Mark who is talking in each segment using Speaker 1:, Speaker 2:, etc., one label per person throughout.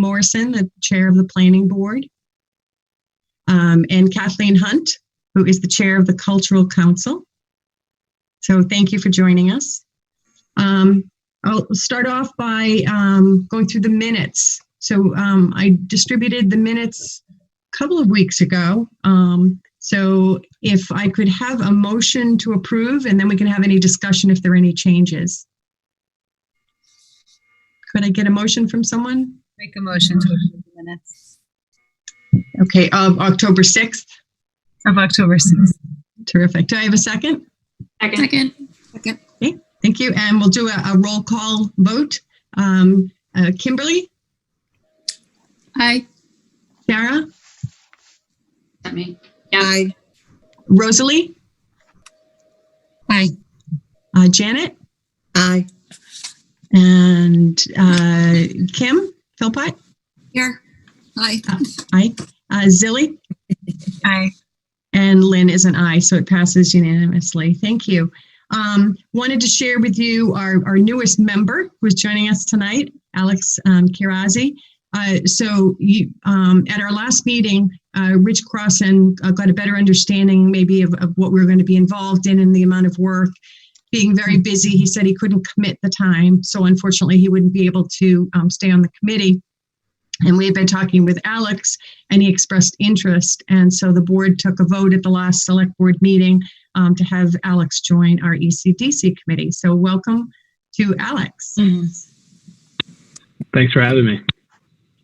Speaker 1: Morrison, the chair of the planning board, and Kathleen Hunt, who is the chair of the Cultural Council. So thank you for joining us. I'll start off by going through the minutes. So I distributed the minutes a couple of weeks ago. So if I could have a motion to approve, and then we can have any discussion if there are any changes. Could I get a motion from someone?
Speaker 2: Make a motion to approve the minutes.
Speaker 1: Okay, of October 6th.
Speaker 2: Of October 6th.
Speaker 1: Terrific. Do I have a second?
Speaker 3: Second.
Speaker 1: Okay, thank you. And we'll do a roll call vote. Kimberly?
Speaker 3: Aye.
Speaker 1: Sarah?
Speaker 3: That me? Yeah.
Speaker 4: Aye.
Speaker 1: Rosalie?
Speaker 3: Aye.
Speaker 1: Janet?
Speaker 4: Aye.
Speaker 1: And Kim Philpott?
Speaker 3: Here. Aye.
Speaker 1: Aye. Zilly?
Speaker 2: Aye.
Speaker 1: And Lynn is an aye, so it passes unanimously. Thank you. Wanted to share with you our newest member who's joining us tonight, Alex Kirazi. So you, at our last meeting, Rich Crossan got a better understanding maybe of what we were going to be involved in and the amount of work. Being very busy, he said he couldn't commit the time. So unfortunately, he wouldn't be able to stay on the committee. And we had been talking with Alex, and he expressed interest. And so the board took a vote at the last select board meeting to have Alex join our ECDC committee. So welcome to Alex.
Speaker 5: Thanks for having me.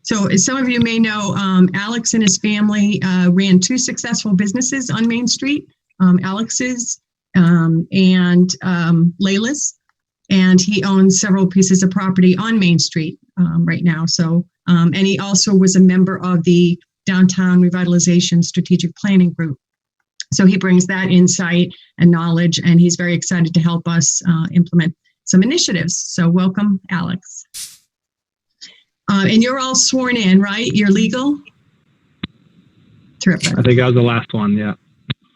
Speaker 1: So as some of you may know, Alex and his family ran two successful businesses on Main Street, Alex's and Layla's, and he owns several pieces of property on Main Street right now. So, and he also was a member of the Downtown Revitalization Strategic Planning Group. So he brings that insight and knowledge, and he's very excited to help us implement some initiatives. So welcome, Alex. And you're all sworn in, right? You're legal? Terrific.
Speaker 5: I think I was the last one, yeah.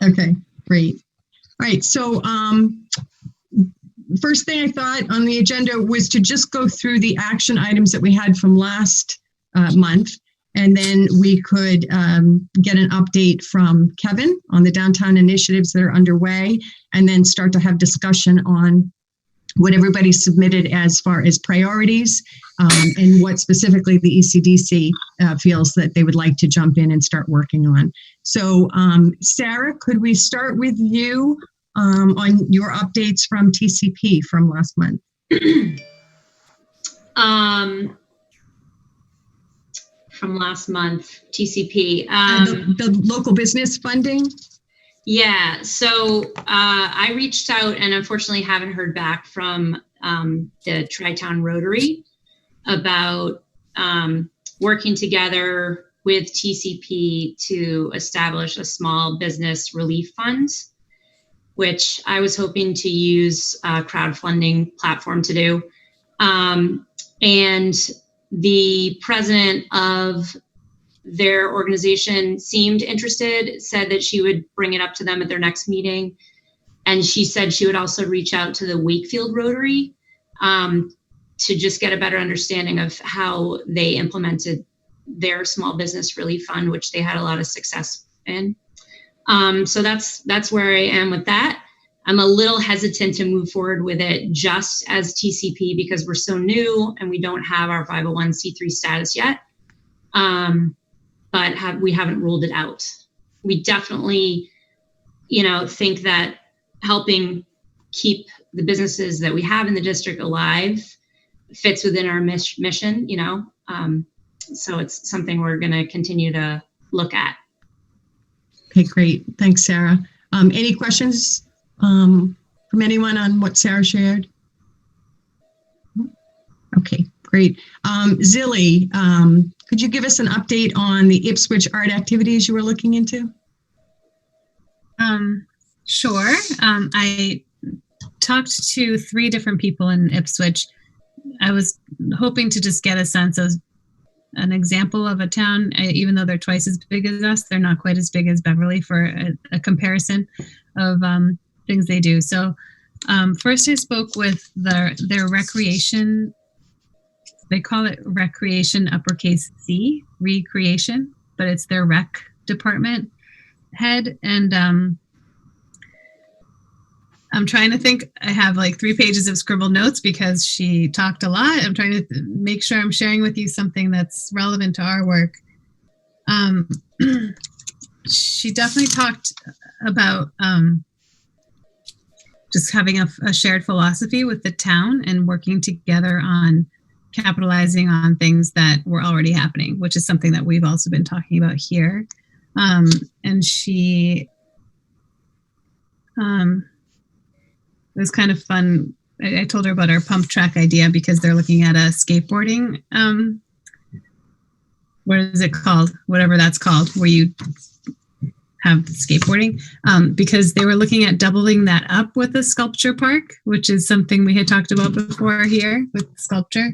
Speaker 1: Okay, great. All right, so first thing I thought on the agenda was to just go through the action items that we had from last month, and then we could get an update from Kevin on the downtown initiatives that are underway, and then start to have discussion on what everybody submitted as far as priorities and what specifically the ECDC feels that they would like to jump in and start working on. So Sarah, could we start with you on your updates from TCP from last month?
Speaker 3: From last month, TCP.
Speaker 1: The local business funding?
Speaker 3: Yeah, so I reached out and unfortunately haven't heard back from the Tri-Town Rotary about working together with TCP to establish a small business relief fund, which I was hoping to use a crowdfunding platform to do. And the president of their organization seemed interested, said that she would bring it up to them at their next meeting. And she said she would also reach out to the Wakefield Rotary to just get a better understanding of how they implemented their small business relief fund, which they had a lot of success in. So that's where I am with that. I'm a little hesitant to move forward with it just as TCP because we're so new and we don't have our 501c3 status yet. But we haven't ruled it out. We definitely, think that helping keep the businesses that we have in the district alive fits within our mission, so it's something we're going to continue to look at.
Speaker 1: Okay, great. Thanks, Sarah. Any questions from anyone on what Sarah shared? Okay, great. Zilly, could you give us an update on the Ipswich art activities you were looking into?
Speaker 2: Sure. I talked to 3 different people in Ipswich. I was hoping to just get a sense of an example of a town, even though they're twice as big as us, they're not quite as big as Beverly for a comparison of things they do. So first I spoke with their recreation they call it Recreation uppercase C, Recreation, but it's their rec department head. And I'm trying to think. I have like 3 pages of scribbled notes because she talked a lot. I'm trying to make sure I'm sharing with you something that's relevant to our work. She definitely talked about just having a shared philosophy with the town and working together on capitalizing on things that were already happening, which is something that we've also been talking about here. And she, it was kind of fun. I told her about our pump track idea because they're looking at a skateboarding, what is it called? Whatever that's called, where you have skateboarding, because they were looking at doubling that up with a sculpture park, which is something we had talked about before here with sculpture.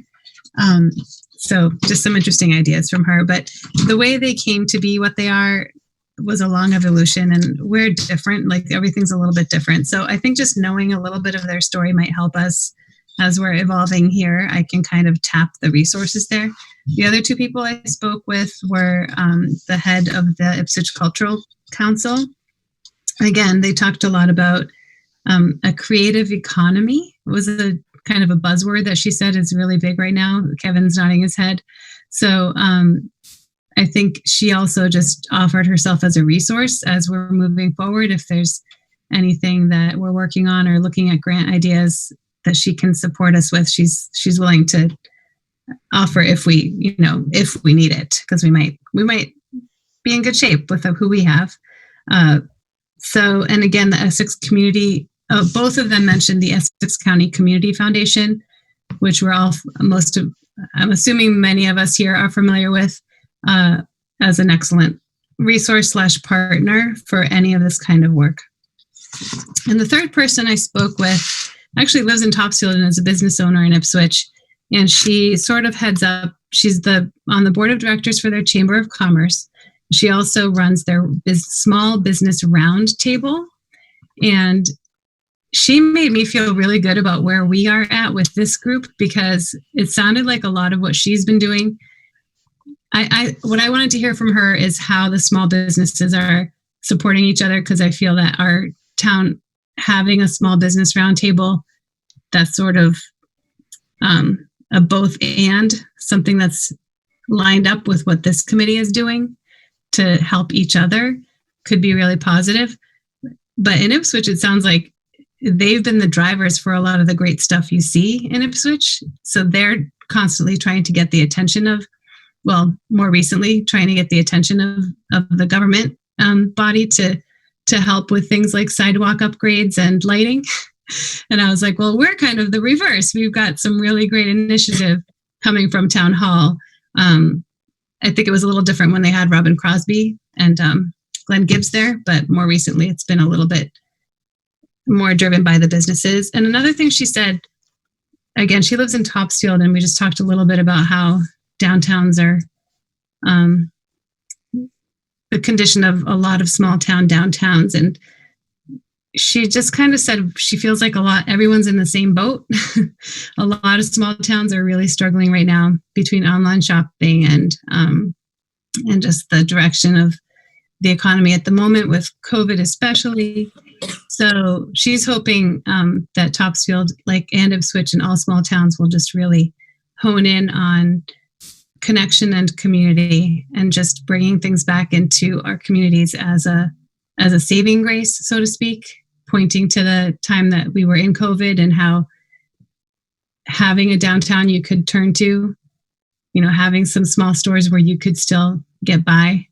Speaker 2: So just some interesting ideas from her. But the way they came to be what they are was a long evolution, and we're different. Like everything's a little bit different. So I think just knowing a little bit of their story might help us as we're evolving here. I can kind of tap the resources there. The other 2 people I spoke with were the head of the Ipswich Cultural Council. Again, they talked a lot about a creative economy. It was a kind of a buzzword that she said is really big right now. Kevin's nodding his head. So I think she also just offered herself as a resource as we're moving forward. If there's anything that we're working on or looking at grant ideas that she can support us with, she's willing to offer if we need it, because we might be in good shape with who we have. So, and again, the Essex Community, both of them mentioned the Essex County Community Foundation, which I'm assuming many of us here are familiar with, as an excellent resource / partner for any of this kind of work. And the third person I spoke with actually lives in Topsfield and is a business owner in Ipswich. And she sort of heads up, she's on the board of directors for their Chamber of Commerce. She also runs their small business roundtable. And she made me feel really good about where we are at with this group, because it sounded like a lot of what she's been doing. What I wanted to hear from her is how the small businesses are supporting each other, because I feel that our town having a small business roundtable, that's sort of a both and, something that's lined up with what this committee is doing to help each other, could be really positive. But in Ipswich, it sounds like they've been the drivers for a lot of the great stuff you see in Ipswich. So they're constantly trying to get the attention of, well, more recently, trying to get the attention of the government body to help with things like sidewalk upgrades and lighting. And I was like, well, we're kind of the reverse. We've got some really great initiative coming from Town Hall. I think it was a little different when they had Robin Crosby and Glenn Gibbs there, but more recently it's been a little bit more driven by the businesses. And another thing she said, again, she lives in Topsfield, and we just talked a little bit about how downtowns are the condition of a lot of small town downtowns. And she just kind of said she feels like everyone's in the same boat. A lot of small towns are really struggling right now between online shopping and just the direction of the economy at the moment with COVID especially. So she's hoping that Topsfield, like and Ipswich and all small towns, will just really hone in on connection and community, and just bringing things back into our communities as a saving grace, so to speak, pointing to the time that we were in COVID and how having a downtown you could turn to, having some small stores where you could still get by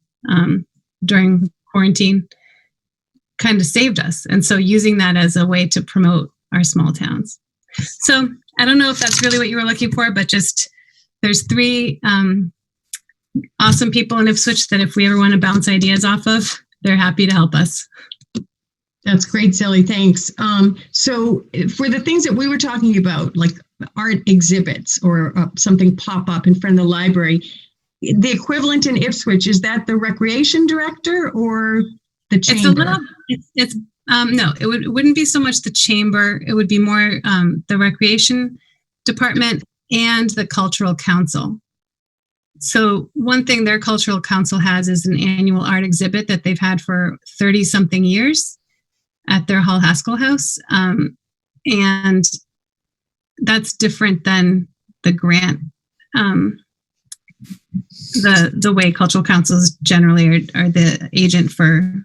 Speaker 2: during quarantine kind of saved us. And so using that as a way to promote our small towns. So I don't know if that's really what you were looking for, but just there's 3 awesome people in Ipswich that if we ever want to bounce ideas off of, they're happy to help us.
Speaker 1: That's great, Sally. Thanks. So for the things that we were talking about, like art exhibits or something pop up in front of the library, the equivalent in Ipswich, is that the recreation director or the chamber?
Speaker 2: No, it wouldn't be so much the chamber. It would be more the recreation department and the Cultural Council. So one thing their Cultural Council has is an annual art exhibit that they've had for 30-something years at their Hall Haskell House. And that's different than the grant. The way cultural councils generally are the agent for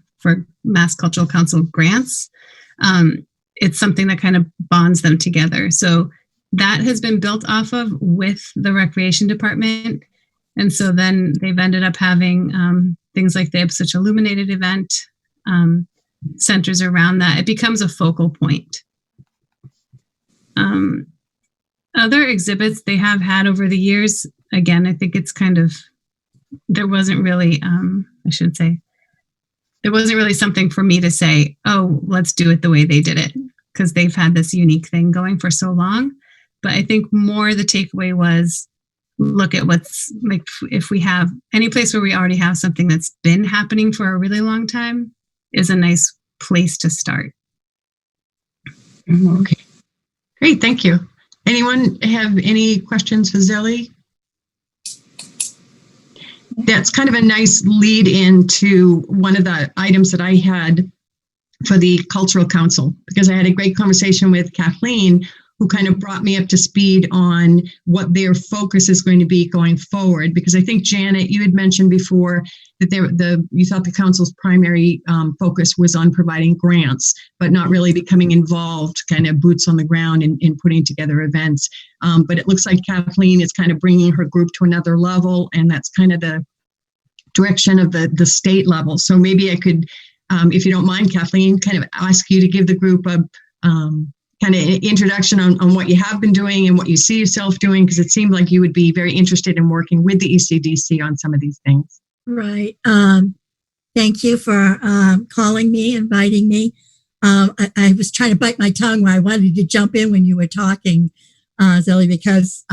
Speaker 2: Mass Cultural Council grants. It's something that kind of bonds them together. So that has been built off of with the Recreation Department. And so then they've ended up having things like the Ipswich Illuminated event, centers around that. It becomes a focal point. Other exhibits they have had over the years, again, I think it's kind of, there wasn't really, there wasn't really something for me to say, oh, let's do it the way they did it, because they've had this unique thing going for so long. But I think more the takeaway was, look at what's, like, if we have any place where we already have something that's been happening for a really long time is a nice place to start.
Speaker 1: Okay. Great, thank you. Anyone have any questions for Zelly? That's kind of a nice lead into one of the items that I had for the Cultural Council, because I had a great conversation with Kathleen, who kind of brought me up to speed on what their focus is going to be going forward. Because I think, Janet, you had mentioned before that you thought the council's primary focus was on providing grants, but not really becoming involved, kind of boots on the ground in putting together events. But it looks like Kathleen is kind of bringing her group to another level, and that's kind of the direction of the state level. So maybe I could, if you don't mind, Kathleen, kind of ask you to give the group a kind of introduction on what you have been doing and what you see yourself doing, because it seemed like you would be very interested in working with the ECDC on some of these things.
Speaker 4: Right. Thank you for calling me, inviting me. I was trying to bite my tongue where I wanted to jump in when you were talking, Zelly, because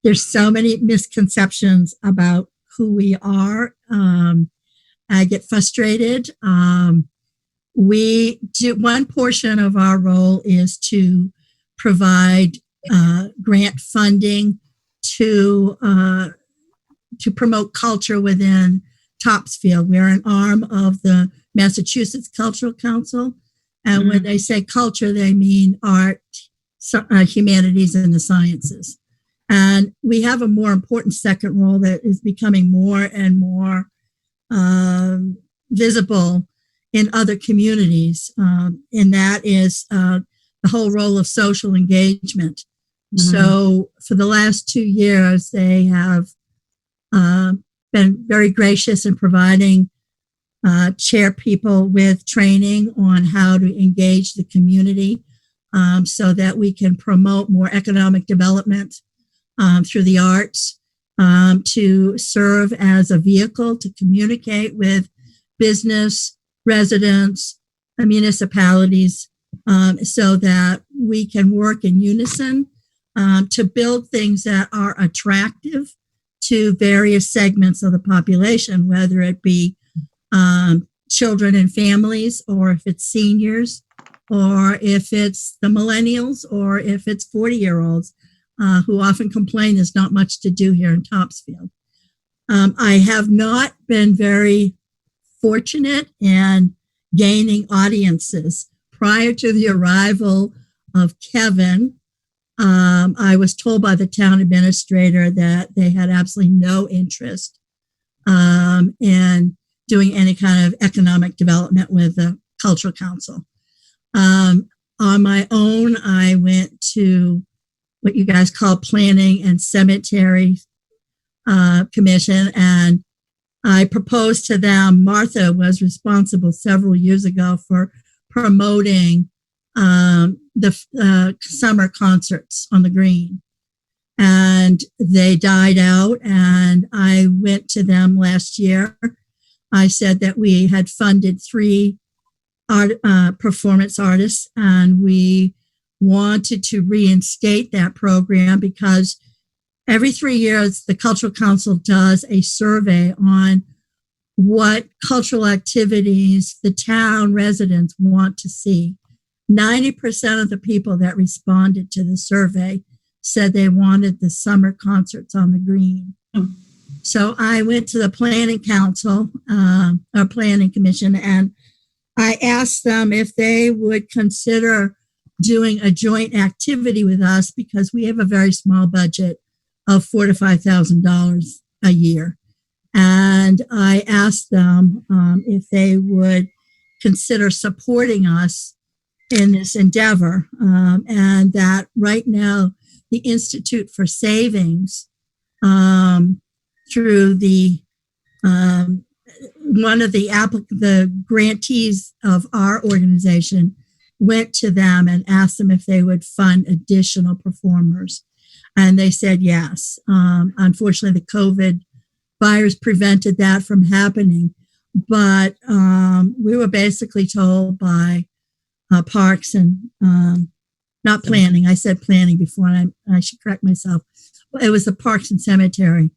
Speaker 4: there's so many misconceptions about who we are. I get frustrated. We do, one portion of our role is to provide grant funding to promote culture within Topsfield. We're an arm of the Massachusetts Cultural Council. And when they say culture, they mean art, humanities, and the sciences. And we have a more important second role that is becoming more and more visible in other communities. And that is the whole role of social engagement. So for the last 2 years, they have been very gracious in providing chair people with training on how to engage the community so that we can promote more economic development through the arts, to serve as a vehicle to communicate with business, residents, municipalities, so that we can work in unison to build things that are attractive to various segments of the population, whether it be children and families, or if it's seniors, or if it's the millennials, or if it's 40-year-olds who often complain there's not much to do here in Topsfield. I have not been very fortunate in gaining audiences. Prior to the arrival of Kevin, I was told by the town administrator that they had absolutely no interest in doing any kind of economic development with the Cultural Council. On my own, I went to what you guys call Planning and Cemetery Commission, and I proposed to them. Martha was responsible several years ago for promoting the summer concerts on the green, and they died out. And I went to them last year. I said that we had funded 3 performance artists, and we wanted to reinstate that program because every 3 years the Cultural Council does a survey on what cultural activities the town residents want to see. 90% of the people that responded to the survey said they wanted the summer concerts on the green. So I went to the planning council, or planning commission, and I asked them if they would consider doing a joint activity with us because we have a very small budget of $4,000 to $5,000 a year. And I asked them if they would consider supporting us in this endeavor. And that right now, the Institute for Savings, through the one of the grantees of our organization, went to them and asked them if they would fund additional performers. And they said yes. Unfortunately, the COVID virus prevented that from happening. But we were basically told by Parks and not planning. I said planning before, and I should correct myself. It was the Parks and Cemetery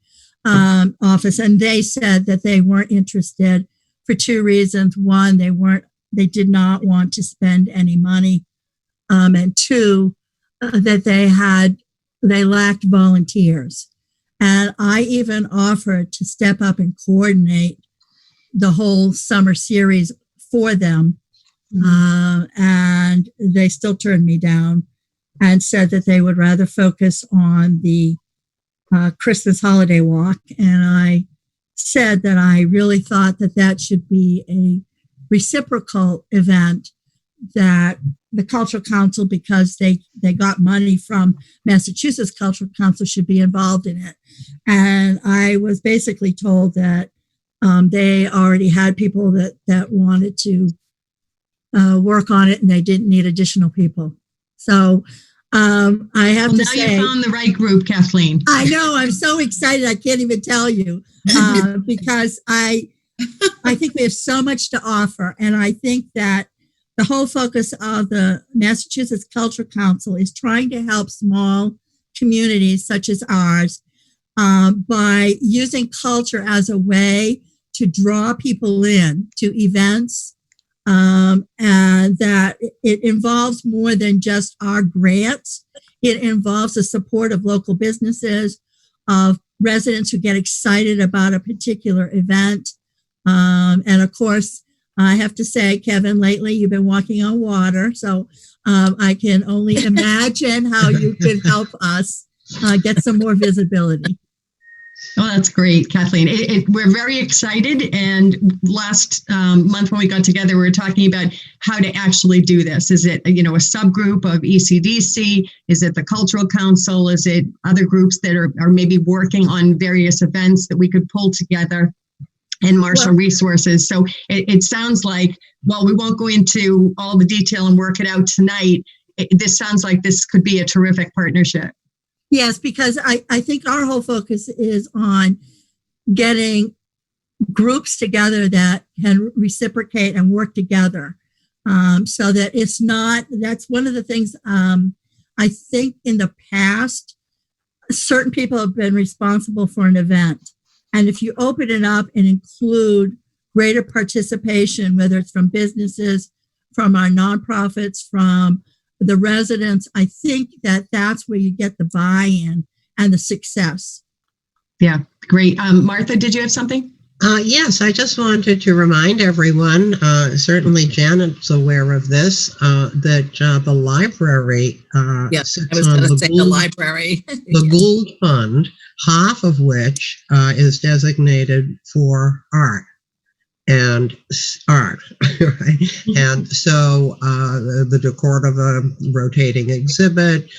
Speaker 4: office, and they said that they weren't interested for two reasons. One, they did not want to spend any money, and two, that they lacked volunteers. And I even offered to step up and coordinate the whole summer series for them. And they still turned me down and said that they would rather focus on the Christmas holiday walk. And I said that I really thought that that should be a reciprocal event, that the Cultural Council, because they got money from Massachusetts Cultural Council, should be involved in it. And I was basically told that they already had people that wanted to work on it, and they didn't need additional people. So I have to say,
Speaker 1: you found the right group, Kathleen.
Speaker 4: I know. I'm so excited. I can't even tell you because I think we have so much to offer, and I think that the whole focus of the Massachusetts Cultural Council is trying to help small communities such as ours by using culture as a way to draw people in to events, and that it involves more than just our grants. It involves the support of local businesses, of residents who get excited about a particular event. And of course, I have to say, Kevin, lately you've been walking on water. So I can only imagine how you could help us get some more visibility.
Speaker 1: Oh, that's great, Kathleen. We're very excited. And last month when we got together, we were talking about how to actually do this. Is it, a subgroup of ECDC? Is it the Cultural Council? Is it other groups that are maybe working on various events that we could pull together and marshal resources? So it sounds like, well, we won't go into all the detail and work it out tonight. This sounds like this could be a terrific partnership.
Speaker 4: Yes, because I think our whole focus is on getting groups together that can reciprocate and work together, so that it's not, that's one of the things I think in the past, certain people have been responsible for an event. And if you open it up and include greater participation, whether it's from businesses, from our nonprofits, from the residents, I think that that's where you get the buy-in and the success.
Speaker 1: Yeah, great. Martha, did you have something?
Speaker 5: Yes, I just wanted to remind everyone, certainly Janet's aware of this, that the library
Speaker 6: yes, I was going to say the library.
Speaker 5: The Gould Fund, half of which is designated for art. Right? And so the decor of a rotating exhibit,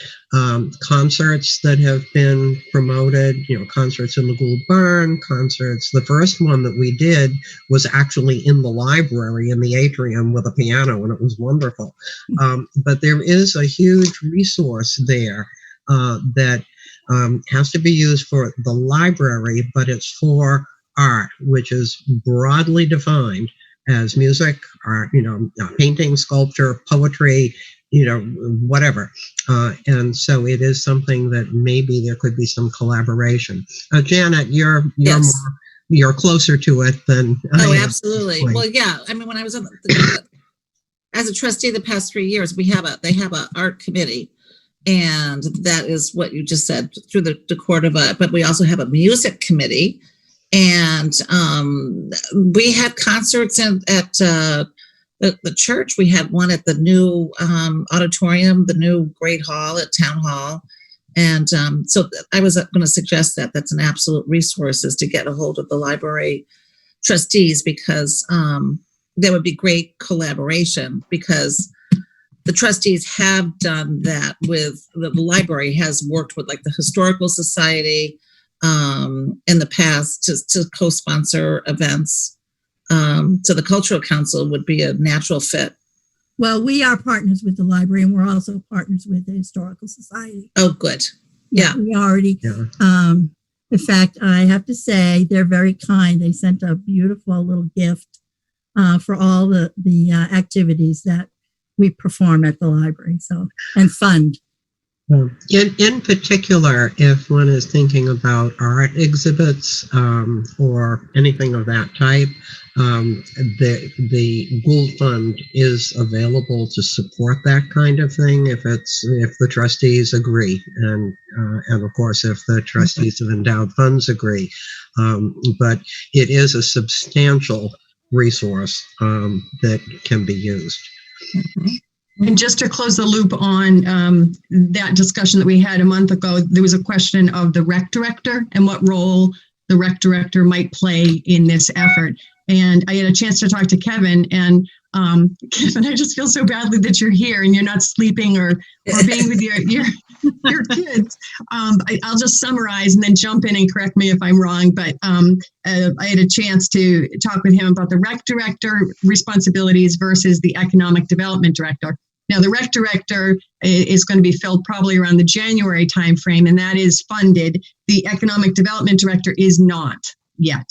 Speaker 5: concerts that have been promoted, concerts in the Gould Barn, concerts. The first one that we did was actually in the library in the atrium with a piano, and it was wonderful. But there is a huge resource there that has to be used for the library, but it's for art, which is broadly defined as music, art, painting, sculpture, poetry, whatever. And so it is something that maybe there could be some collaboration. Janet, you're
Speaker 6: yes.
Speaker 5: you're closer to it than I am.
Speaker 6: Absolutely. Well, yeah. I mean, when I was as a trustee the past 3 years, they have a art committee, And that is what you just said through the Cordova. But we also have a music committee. And we had concerts at the church. We had one at the new auditorium, the new Great Hall at Town Hall. And so I was going to suggest that that's an absolute resource, is to get a hold of the library trustees, because there would be great collaboration, because the trustees have done that with the library, has worked with like the Historical Society in the past to co-sponsor events. So the Cultural Council would be a natural fit.
Speaker 4: Well, we are partners with the library, and we're also partners with the Historical Society.
Speaker 6: Oh, good. Yeah.
Speaker 4: We already,
Speaker 5: Yeah.
Speaker 4: in fact, I have to say they're very kind. They sent a beautiful little gift for all the activities that we perform at the library. So, and fund.
Speaker 5: In particular, if one is thinking about art exhibits or anything of that type, the Gould Fund is available to support that kind of thing if the trustees agree, and of course if the trustees of endowed funds agree. But it is a substantial resource that can be used.
Speaker 1: And just to close the loop on that discussion that we had a month ago, there was a question of the rec director and what role the rec director might play in this effort. And I had a chance to talk to Kevin, and Kevin, I just feel so badly that you're here and you're not sleeping or being with your kids. I'll just summarize and then jump in and correct me if I'm wrong. But I had a chance to talk with him about the rec director responsibilities versus the economic development director. Now, the rec director is going to be filled probably around the January timeframe, and that is funded. The economic development director is not yet.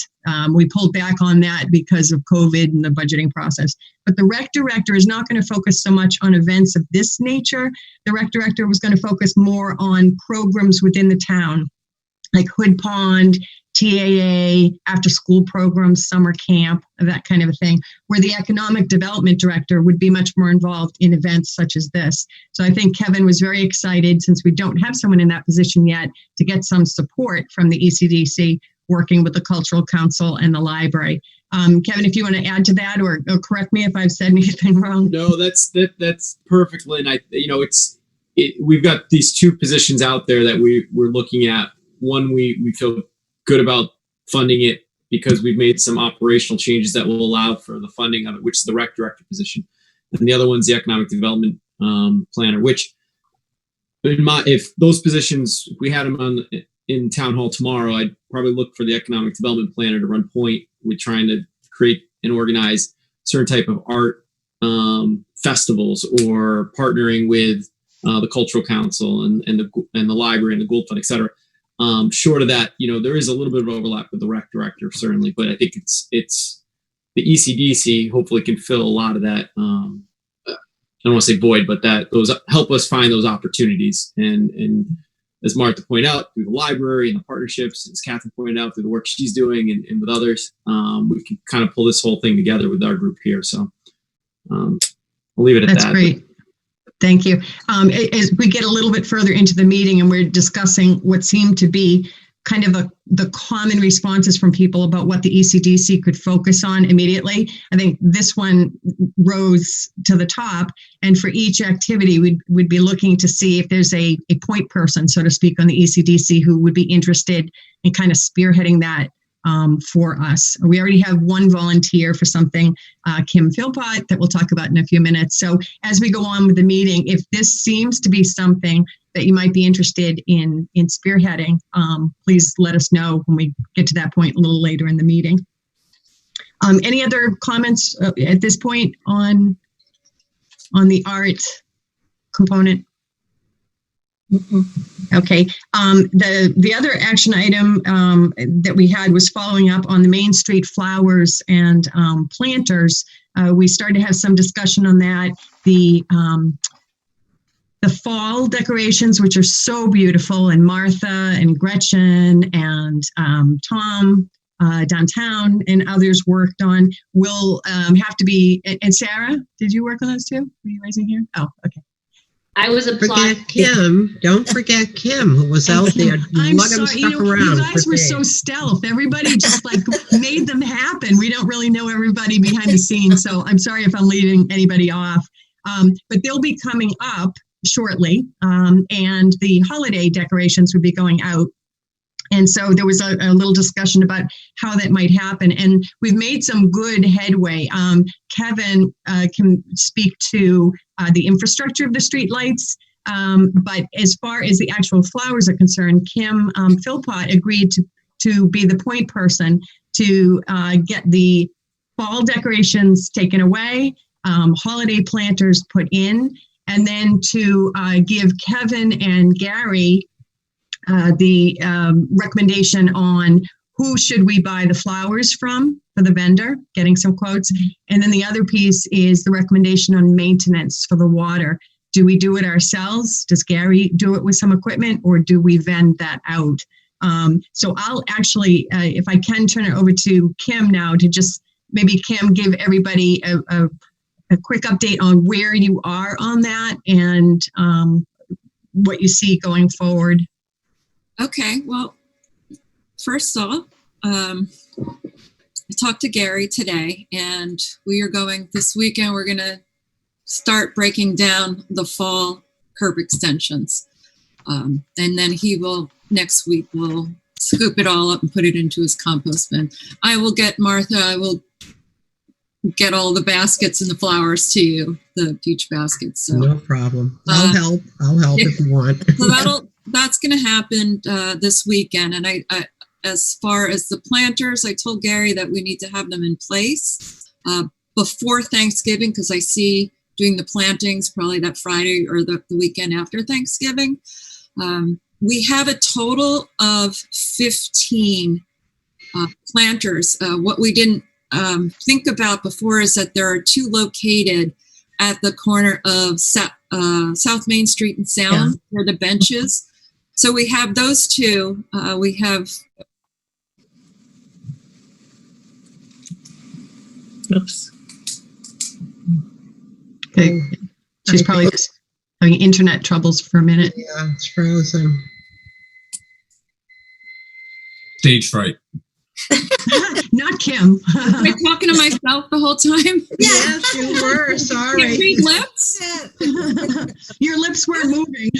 Speaker 1: We pulled back on that because of COVID and the budgeting process. But the rec director is not going to focus so much on events of this nature. The rec director was going to focus more on programs within the town, like Hood Pond, TAA, after school programs, summer camp, that kind of a thing, where the economic development director would be much more involved in events such as this. So I think Kevin was very excited, since we don't have someone in that position yet, to get some support from the ECDC working with the Cultural Council and the library. Kevin, if you want to add to that, or correct me if I've said anything wrong.
Speaker 7: No, that's perfect, Lynn. We've got these two positions out there that we're looking at. One, we feel good about funding it because we've made some operational changes that will allow for the funding of it, which is the rec director position. And the other one's the economic development planner, which if those positions, if we had them in town hall tomorrow, I'd probably look for the economic development planner to run point with trying to create and organize certain type of art festivals, or partnering with the Cultural Council and the library and the Gould Fund, et cetera. Short of that, there is a little bit of overlap with the rec director, certainly, but I think it's the ECDC hopefully can fill a lot of that. I don't want to say void, but those help us find those opportunities. And as Martha pointed out, through the library and the partnerships, as Catherine pointed out, through the work she's doing and with others, we can kind of pull this whole thing together with our group here. So I'll leave it at that.
Speaker 1: That's great. Thank you. As we get a little bit further into the meeting and we're discussing what seemed to be kind of the common responses from people about what the ECDC could focus on immediately, I think this one rose to the top. And for each activity, we'd be looking to see if there's a point person, so to speak, on the ECDC who would be interested in kind of spearheading that for us. We already have one volunteer for something, Kim Philpott, that we'll talk about in a few minutes. So as we go on with the meeting, if this seems to be something that you might be interested in spearheading, please let us know when we get to that point a little later in the meeting. Any other comments at this point on the art component? Okay. The other action item that we had was following up on the Main Street flowers and planters. We started to have some discussion on that. The fall decorations, which are so beautiful, and Martha and Gretchen and Tom downtown and others worked on, will have to be, and Sarah, did you work on those too? Were you raising here? Oh, okay.
Speaker 3: I was applauding.
Speaker 5: Forget Kim. Don't forget Kim, who was out there
Speaker 1: I'm
Speaker 5: lugging
Speaker 1: sorry,
Speaker 5: stuff
Speaker 1: you
Speaker 5: around.
Speaker 1: guys
Speaker 5: for
Speaker 1: were
Speaker 5: days.
Speaker 1: so stealth. Everybody just like made them happen. We don't really know everybody behind the scenes, so I'm sorry if I'm leaving anybody off. But they'll be coming up shortly, and the holiday decorations will be going out. And so there was a little discussion about how that might happen. And we've made some good headway. Kevin can speak to the infrastructure of the street lights. But as far as the actual flowers are concerned, Kim Philpott agreed to be the point person to get the fall decorations taken away, holiday planters put in, and then to give Kevin and Gary the recommendation on who should we buy the flowers from for the vendor, getting some quotes. And then the other piece is the recommendation on maintenance for the water. Do we do it ourselves? Does Gary do it with some equipment, or do we vend that out? So I'll actually, if I can, turn it over to Kim now to just maybe, Kim, give everybody a quick update on where you are on that and what you see going forward.
Speaker 8: Okay, well, first off, I talked to Gary today, and we are going this weekend. We're going to start breaking down the fall curb extensions. And then he will, next week, will scoop it all up and put it into his compost bin. I will get Martha, I will get all the baskets and the flowers to you, the peach baskets. So
Speaker 5: No problem. I'll help. I'll help if you want.
Speaker 8: So that's going to happen this weekend. And I, as far as the planters, I told Gary that we need to have them in place before Thanksgiving, because I see doing the plantings probably that Friday or the weekend after Thanksgiving. We have a total of 15 planters. What we didn't think about before is that there are 2 located at the corner of South Main Street and Sound, where the bench is. So we have those 2. We have.
Speaker 6: Oops.
Speaker 1: Okay. She's probably just having internet troubles for a minute.
Speaker 5: Yeah, it's frozen.
Speaker 7: Stage fright.
Speaker 1: Not Kim.
Speaker 8: Am I talking to myself the whole time?
Speaker 5: Yes, you were. Sorry.
Speaker 8: Can't read lips?
Speaker 1: Your lips weren't moving.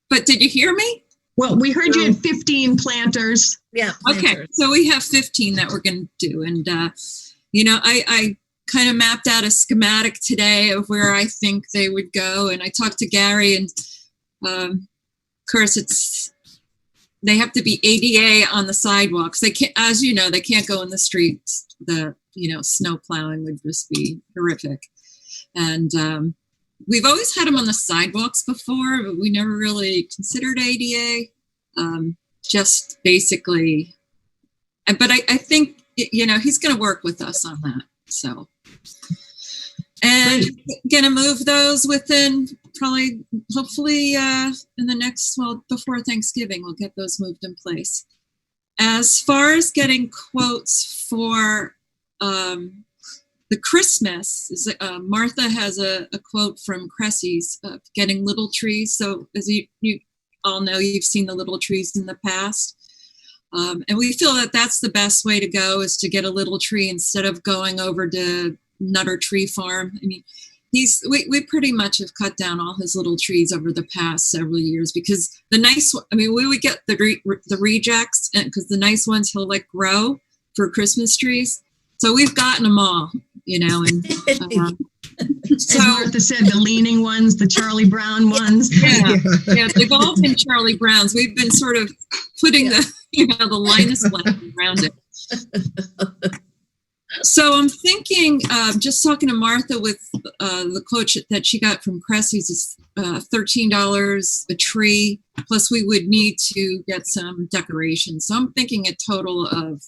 Speaker 8: But did you hear me?
Speaker 1: Well, we heard you had 15 planters.
Speaker 6: Yeah.
Speaker 8: Okay, so we have 15 that we're going to do. And, I kind of mapped out a schematic today of where I think they would go. And I talked to Gary, and of course, they have to be ADA on the sidewalks. They can't, as you know, they can't go in the streets. Snow plowing would just be horrific. And we've always had them on the sidewalks before, but we never really considered ADA. Just basically, but I think, he's going to work with us on that. So, and going to move those within hopefully in the next, before Thanksgiving, we'll get those moved in place. As far as getting quotes for the Christmas, Martha has a quote from Cressy's getting little trees. So as you all know, you've seen the little trees in the past. And we feel that that's the best way to go, is to get a little tree instead of going over to Nutter Tree Farm. I mean, we pretty much have cut down all his little trees over the past several years, because we would get the rejects, and because the nice ones he'll let grow for Christmas trees. So we've gotten them all, and
Speaker 1: So Martha said the leaning ones, the Charlie Brown ones.
Speaker 8: Yeah, they've all been Charlie Browns. We've been sort of putting the Linus lamp around it. So I'm thinking, just talking to Martha with the quote that she got from Cressy's is $13 a tree, plus we would need to get some decorations. So I'm thinking a total of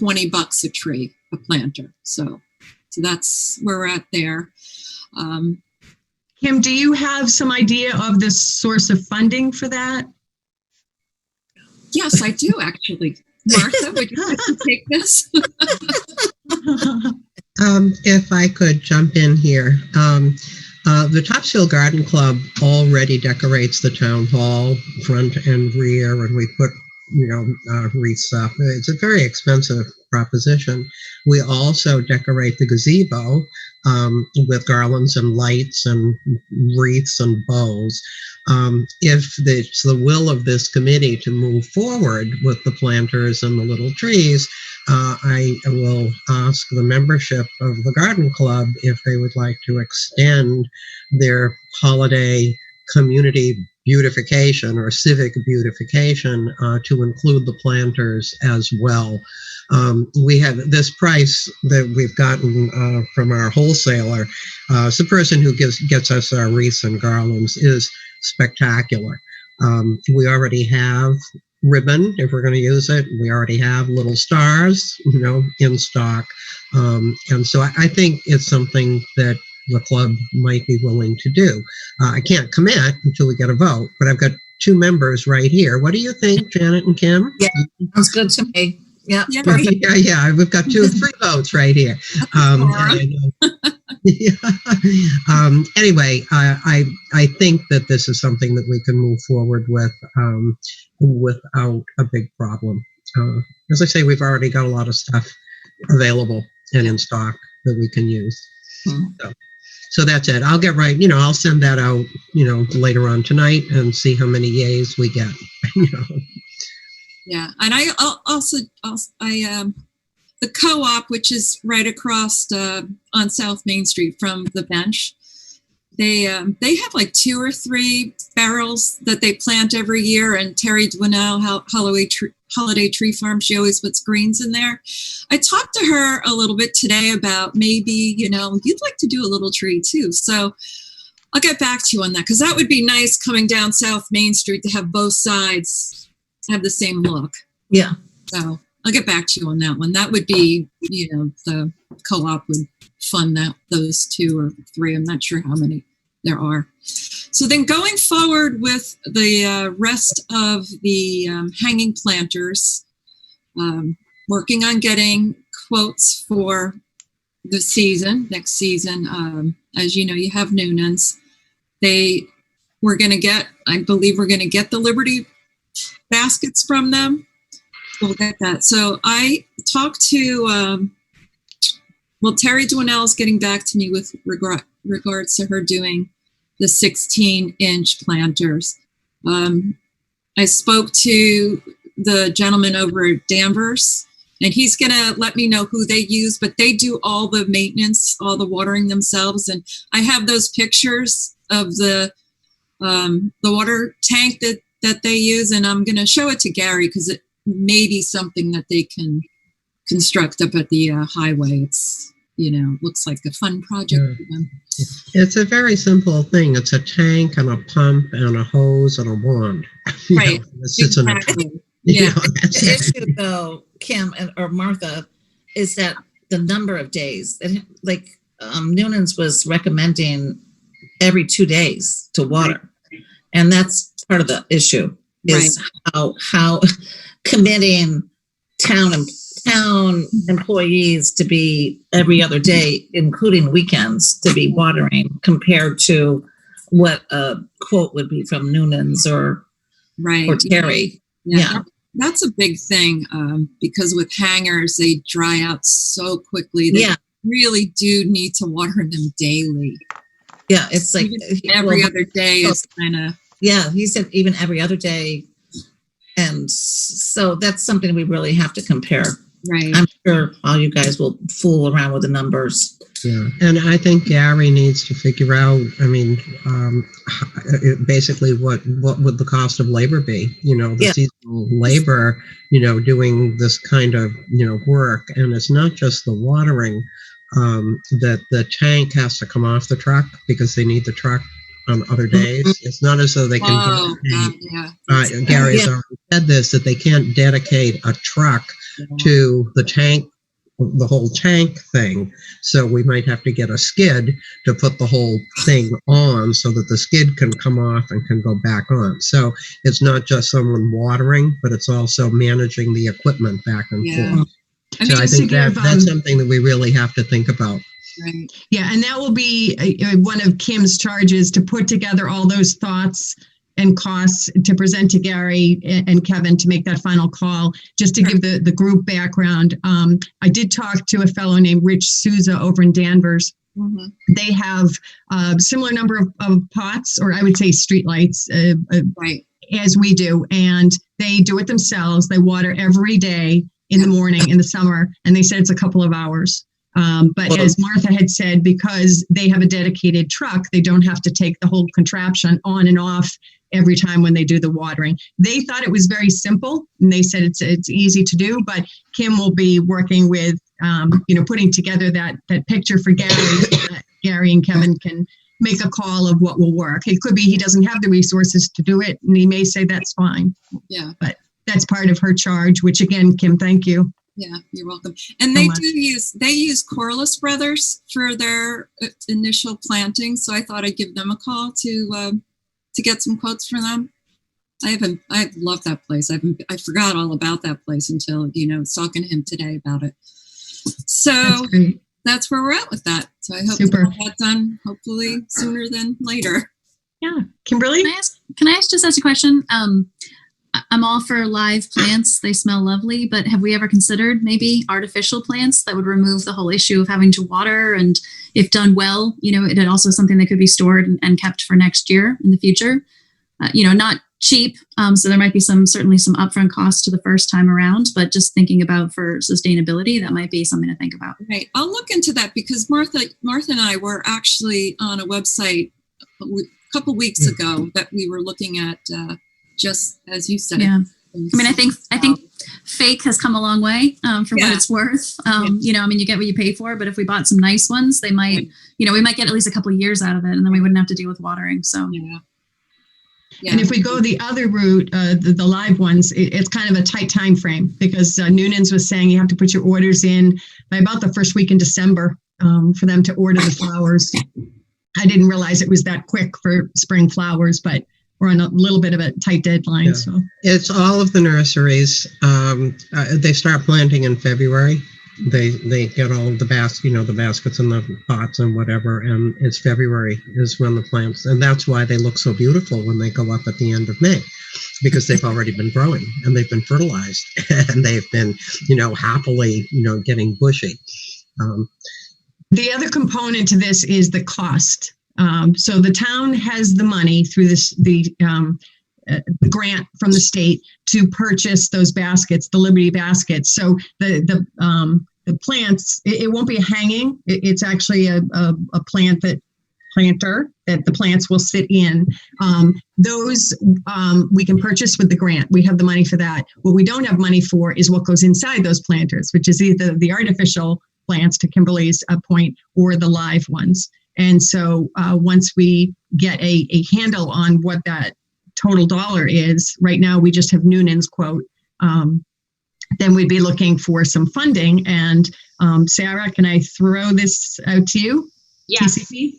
Speaker 8: $20 a tree, a planter. So that's where we're at there.
Speaker 1: Kim, do you have some idea of the source of funding for that?
Speaker 8: Yes, I do, actually. Martha, would you like to take this?
Speaker 5: If I could jump in here. The Topsfield Garden Club already decorates the town hall front and rear, and we put, wreaths up. It's a very expensive proposition. We also decorate the gazebo with garlands and lights and wreaths and bows. If it's the will of this committee to move forward with the planters and the little trees, I will ask the membership of the garden club if they would like to extend their holiday community beautification or civic beautification to include the planters as well. We have this price that we've gotten from our wholesaler. So the person who gets us our wreaths and garlands is spectacular. We already have ribbon, if we're going to use it. We already have little stars, in stock. And so I think it's something that the club might be willing to do. I can't commit until we get a vote, but I've got 2 members right here. What do you think, Janet and Kim?
Speaker 6: Yeah, sounds good to me. Yeah.
Speaker 5: Yeah. We've got 3 votes right here. Anyway, I think that this is something that we can move forward with without a big problem. As I say, we've already got a lot of stuff available and in stock that we can use. So that's it. I'll get right. I'll send that out. Later on tonight and see how many yays we get.
Speaker 8: Yeah, and I also the co-op, which is right across on South Main Street from the bench, they have like 2 or 3 barrels that they plant every year. And Terry Dwinell, Holiday Tree Farm, she always puts greens in there. I talked to her a little bit today about maybe, you'd like to do a little tree too. So I'll get back to you on that, because that would be nice coming down South Main Street to have both sides have the same look.
Speaker 6: Yeah.
Speaker 8: So I'll get back to you on that one. That would be, the co-op would fund those 2 or 3. I'm not sure how many there are. So then going forward with the rest of the hanging planters, working on getting quotes for the next season. As you know, you have Noonan's. I believe we're going to get the Liberty baskets from them. We'll get that. So I talked to, Terry Dwinell is getting back to me with regards to her doing the 16-inch planters. I spoke to the gentleman over at Danvers, and he's going to let me know who they use, but they do all the maintenance, all the watering themselves. And I have those pictures of the water tank that they use, and I'm going to show it to Gary because it may be something that they can construct up at the highway. It's, looks like a fun project for them.
Speaker 5: It's a very simple thing. It's a tank and a pump and a hose and a wand.
Speaker 8: Right.
Speaker 5: It sits in a tank.
Speaker 8: Yeah.
Speaker 6: The issue, though, Kim or Martha, is that the number of days. Noonan's was recommending every 2 days to water, and that's part of the issue. Is how committing town employees to be every other day, including weekends, to be watering compared to what a quote would be from Noonan's or Terry. Yeah.
Speaker 8: That's a big thing because with hangers, they dry out so quickly. They really do need to water them daily.
Speaker 6: Yeah, it's like
Speaker 8: every other day is kind of.
Speaker 6: Yeah, he said even every other day. And so that's something we really have to compare.
Speaker 8: Right.
Speaker 6: I'm sure all you guys will fool around with the numbers.
Speaker 5: Yeah, and I think Gary needs to figure out, basically what would the cost of labor be? The seasonal labor, doing this kind of, work. And it's not just the watering, that the tank has to come off the truck because they need the truck on other days. It's not as though they can dedicate, Gary's already said this, that they can't dedicate a truck to the tank, the whole tank thing. So we might have to get a skid to put the whole thing on so that the skid can come off and can go back on. So it's not just someone watering, but it's also managing the equipment back and forth. I think that's something that we really have to think about.
Speaker 8: Right.
Speaker 1: Yeah, and that will be one of Kim's charges, to put together all those thoughts and costs to present to Gary and Kevin to make that final call, just to give the group background. I did talk to a fellow named Rich Souza over in Danvers.
Speaker 8: Mm-hmm.
Speaker 1: They have a similar number of pots, or I would say streetlights,
Speaker 8: Right.
Speaker 1: as we do, and they do it themselves. They water every day in the morning in the summer, and they said it's a couple of hours. But as Martha had said, because they have a dedicated truck, they don't have to take the whole contraption on and off every time when they do the watering. They thought it was very simple, and they said it's easy to do, but Kim will be working with, putting together that picture for Gary, so that Gary and Kevin can make a call of what will work. It could be he doesn't have the resources to do it, and he may say that's fine.
Speaker 8: Yeah.
Speaker 1: But that's part of her charge, which again, Kim, thank you.
Speaker 8: Yeah, you're welcome. And they use Corliss Brothers for their initial planting. So I thought I'd give them a call to get some quotes for them. I love that place. I forgot all about that place until, talking to him today about it. So that's where we're at with that. So I hope to have that done hopefully sooner than later.
Speaker 1: Yeah. Kimberly?
Speaker 9: Can I just ask a question? I'm all for live plants. They smell lovely, but have we ever considered maybe artificial plants that would remove the whole issue of having to water? And if done well, it is also something that could be stored and kept for next year in the future. Not cheap. So there might be certainly some upfront costs to the first time around, but just thinking about for sustainability, that might be something to think about.
Speaker 8: Right. I'll look into that, because Martha and I were actually on a website a couple weeks ago that we were looking at, just as you said.
Speaker 9: Yeah. I think fake has come a long way for what it's worth. You get what you pay for, but if we bought some nice ones, they might, we might get at least a couple of years out of it, and then we wouldn't have to deal with watering. So.
Speaker 8: Yeah.
Speaker 1: And if we go the other route, the live ones, it's kind of a tight time frame, because Noonan's was saying you have to put your orders in by about the first week in December for them to order the flowers. I didn't realize it was that quick for spring flowers, but we're on a little bit of a tight deadline.
Speaker 5: Yeah.
Speaker 1: So
Speaker 5: it's all of the nurseries. They start planting in February. They get all of the the baskets and the pots and whatever, and it's February is when the plants, and that's why they look so beautiful when they go up at the end of May, because they've already been growing and they've been fertilized and they've been, happily, getting bushy.
Speaker 1: The other component to this is the cost. So the town has the money through the grant from the state to purchase those baskets, the Liberty baskets. So the plants, it won't be a hanging. It's actually a planter that the plants will sit in. Those we can purchase with the grant. We have the money for that. What we don't have money for is what goes inside those planters, which is either the artificial plants, to Kimberly's point, or the live ones. And so once we get a handle on what that total dollar is, right now we just have Noonan's quote, then we'd be looking for some funding. And Sarah, can I throw this out to you?
Speaker 3: Yes.
Speaker 1: TCP?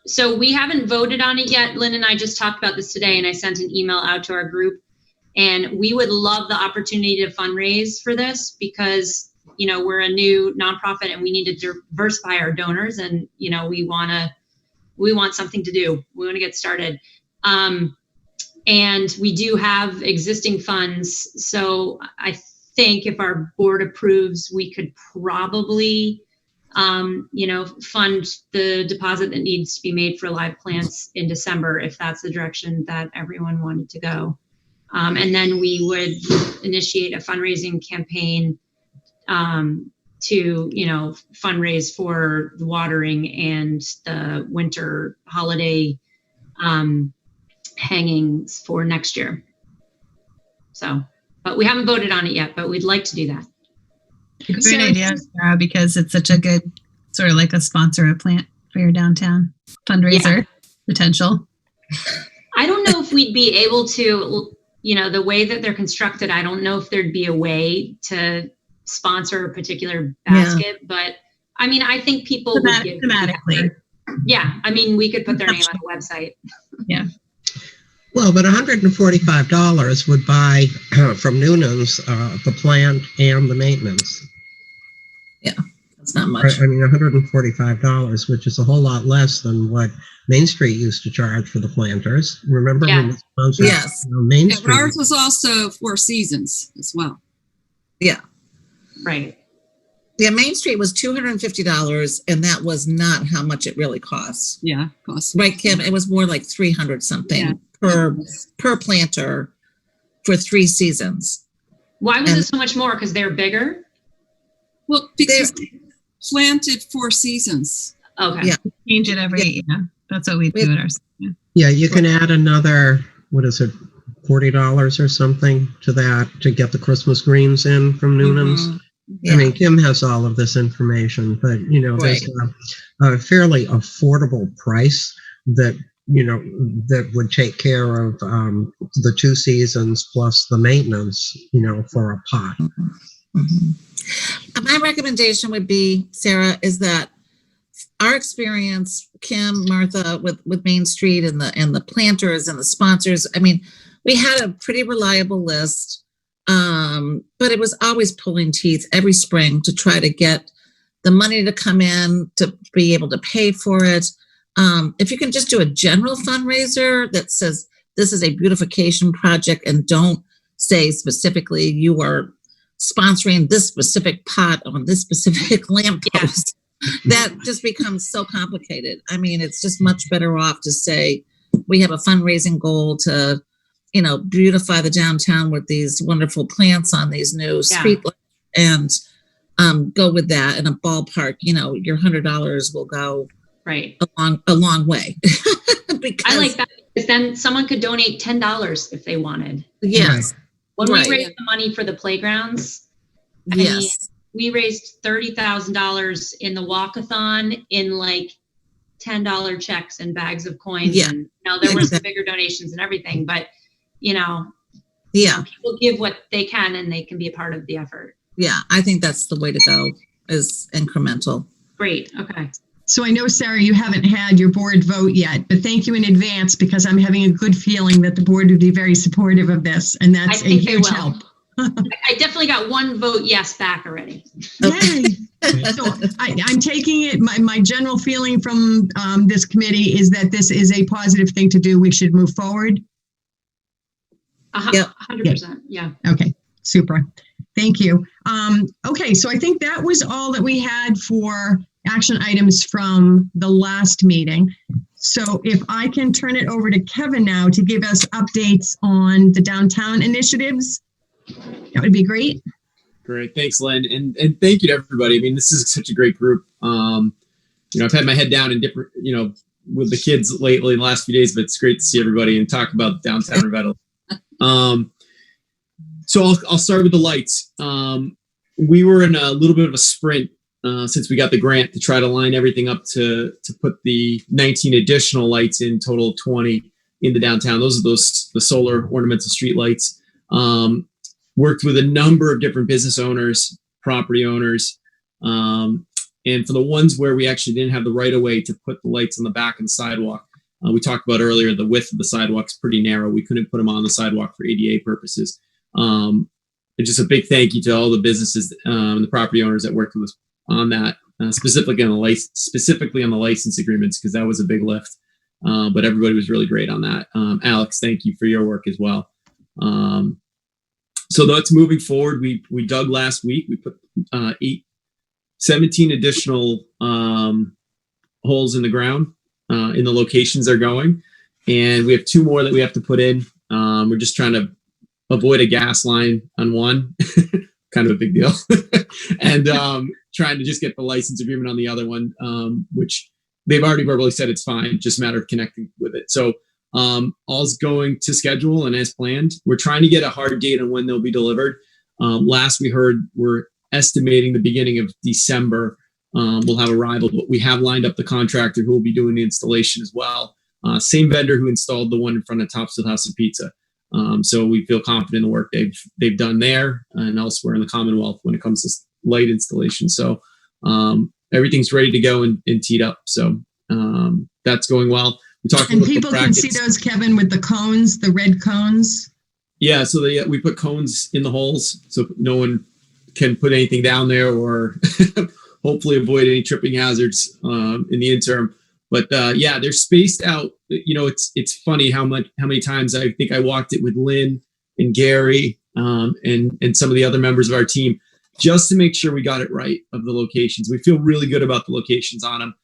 Speaker 3: So we haven't voted on it yet. Lynn and I just talked about this today, and I sent an email out to our group. And we would love the opportunity to fundraise for this, because we're a new nonprofit and we need to diversify our donors, and we want something to do. We want to get started. And we do have existing funds. So I think if our board approves, we could probably fund the deposit that needs to be made for live plants in December, if that's the direction that everyone wanted to go. And then we would initiate a fundraising campaign to, fundraise for the watering and the winter holiday hangings for next year. So, but we haven't voted on it yet, but we'd like to do that.
Speaker 2: Great idea, Sarah, because it's such a good sort of like a sponsor a plant for your downtown fundraiser potential.
Speaker 3: I don't know if we'd be able to, the way that they're constructed, I don't know if there'd be a way to sponsor a particular basket, but I think people would give thematically. Yeah, we could put their name on the website.
Speaker 2: Yeah.
Speaker 5: Well, but $145 would buy from Noonan's the plant and the maintenance.
Speaker 6: Yeah. It's not much.
Speaker 5: I mean, $145, which is a whole lot less than what Main Street used to charge for the planters. Remember
Speaker 3: Yeah.
Speaker 5: when we sponsored
Speaker 6: Yes.
Speaker 5: Main
Speaker 8: Yeah, but
Speaker 5: Street?
Speaker 8: ours was also Four Seasons as well.
Speaker 3: Right.
Speaker 6: Yeah, Main Street was $250, and that was not how much it really costs.
Speaker 8: Yeah, cost.
Speaker 6: Right, Kim? It was more like 300 something per planter for 3 seasons.
Speaker 3: Why was
Speaker 6: And-
Speaker 3: it so much more? Because they're bigger?
Speaker 8: Well, because they planted 4 seasons.
Speaker 3: Okay.
Speaker 6: Yeah.
Speaker 2: Change it every, that's what we do at ours. Yeah.
Speaker 5: Yeah, you can add another, what is it, $40 or something to that to get the Christmas greens in from Noonan's.
Speaker 6: Mhm. Yeah.
Speaker 5: I mean, Kim has all of this information, but, there's
Speaker 6: Right.
Speaker 5: a fairly affordable price that, that would take care of the 2 seasons plus the maintenance, for a pot.
Speaker 6: Mhm. My recommendation would be, Sarah, is that our experience, Kim, Martha, with Main Street and the planters and the sponsors, I mean, we had a pretty reliable list, but it was always pulling teeth every spring to try to get the money to come in to be able to pay for it. If you can just do a general fundraiser that says this is a beautification project and don't say specifically you are sponsoring this specific pot on this specific lamppost, that just becomes so complicated. I mean, it's just much better off to say we have a fundraising goal to, beautify the downtown with these wonderful plants on these new street lights, and go with that in a ballpark. Your $100 will go
Speaker 3: Right.
Speaker 6: a long way. Because,
Speaker 3: I like that because then someone could donate $10 if they wanted.
Speaker 6: Yes.
Speaker 3: When
Speaker 6: Right.
Speaker 3: we raised the money for the playgrounds, I mean,
Speaker 6: Yes.
Speaker 3: we raised $30,000 in the walkathon in like $10 checks and bags of coins.
Speaker 6: Yeah.
Speaker 3: And there were some
Speaker 6: Exactly.
Speaker 3: bigger donations and everything, but
Speaker 6: Yeah.
Speaker 3: people give what they can and they can be a part of the effort.
Speaker 6: Yeah. I think that's the way to go, is incremental.
Speaker 3: Great. Okay.
Speaker 1: So I know, Sarah, you haven't had your board vote yet, but thank you in advance because I'm having a good feeling that the board would be very supportive of this, and that's a
Speaker 3: think they
Speaker 1: huge
Speaker 3: will.
Speaker 1: help.
Speaker 3: I definitely got one vote yes back already.
Speaker 1: Yay! So I'm taking it, my general feeling from this committee is that this is a positive thing to do. We should move forward.
Speaker 6: Yep.
Speaker 3: 100%. Yeah.
Speaker 1: Okay, super. Thank you. Okay, so I think that was all that we had for action items from the last meeting. So if I can turn it over to Kevin now to give us updates on the downtown initiatives, that would be great.
Speaker 7: Great. Thanks, Lynn. And thank you to everybody. I mean, this is such a great group. I've had my head down in different, with the kids lately in the last few days, but it's great to see everybody and talk about downtown revitalization. So I'll start with the lights. We were in a little bit of a sprint since we got the grant to try to line everything up to put the 19 additional lights in, total 20 in the downtown. Those are the solar ornamental street lights. Worked with a number of different business owners, property owners. And for the ones where we actually didn't have the right of way to put the lights on the back of the sidewalk, we talked about earlier, the width of the sidewalk's pretty narrow. We couldn't put them on the sidewalk for ADA purposes. And just a big thank you to all the businesses and the property owners that worked with us on that, specifically on the license agreements, because that was a big lift. But everybody was really great on that. Alex, thank you for your work as well. So that's moving forward. We dug last week. We put 17 additional holes in the ground in the locations they're going. And we have 2 more that we have to put in. We're just trying to avoid a gas line on one, kind of a big deal. And trying to just get the license agreement on the other one, which they've already verbally said it's fine, just a matter of connecting with it. So all's going to schedule and as planned. We're trying to get a hard date on when they'll be delivered. Last we heard, we're estimating the beginning of December we'll have arrival, but we have lined up the contractor who will be doing the installation as well. Same vendor who installed the one in front of Topsfield House of Pizza. So we feel confident in the work they've done there and elsewhere in the Commonwealth when it comes to light installation. So everything's ready to go and teed up. So that's going well. We talked
Speaker 1: And
Speaker 7: about
Speaker 1: people can see those, Kevin, with the cones, the red cones.
Speaker 7: Yeah, so we put cones in the holes so no one can put anything down there or hopefully avoid any tripping hazards in the interim. But yeah, they're spaced out. It's funny how many times I think I walked it with Lynn and Gary and some of the other members of our team just to make sure we got it right of the locations. We feel really good about the locations on them,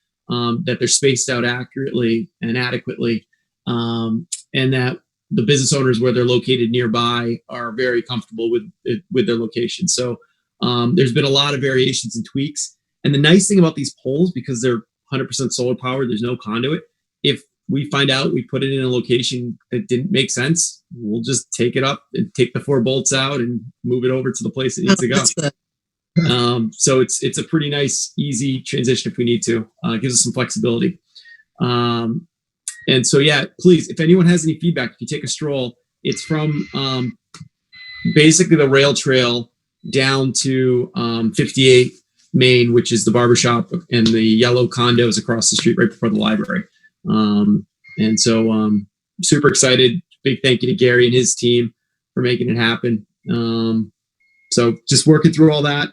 Speaker 7: that they're spaced out accurately and adequately, and that the business owners where they're located nearby are very comfortable with their location. So there's been a lot of variations and tweaks. And the nice thing about these poles, because they're 100% solar powered, there's no conduit. If we find out we put it in a location that didn't make sense, we'll just take it up and take the 4 bolts out and move it over to the place it needs to go. So it's a pretty nice, easy transition if we need to. It gives us some flexibility. And so, yeah, please, if anyone has any feedback, if you take a stroll, it's from basically the rail trail down to 58 Main, which is the barbershop and the yellow condos across the street right before the library. And so super excited. Big thank you to Gary and his team for making it happen. So just working through all that.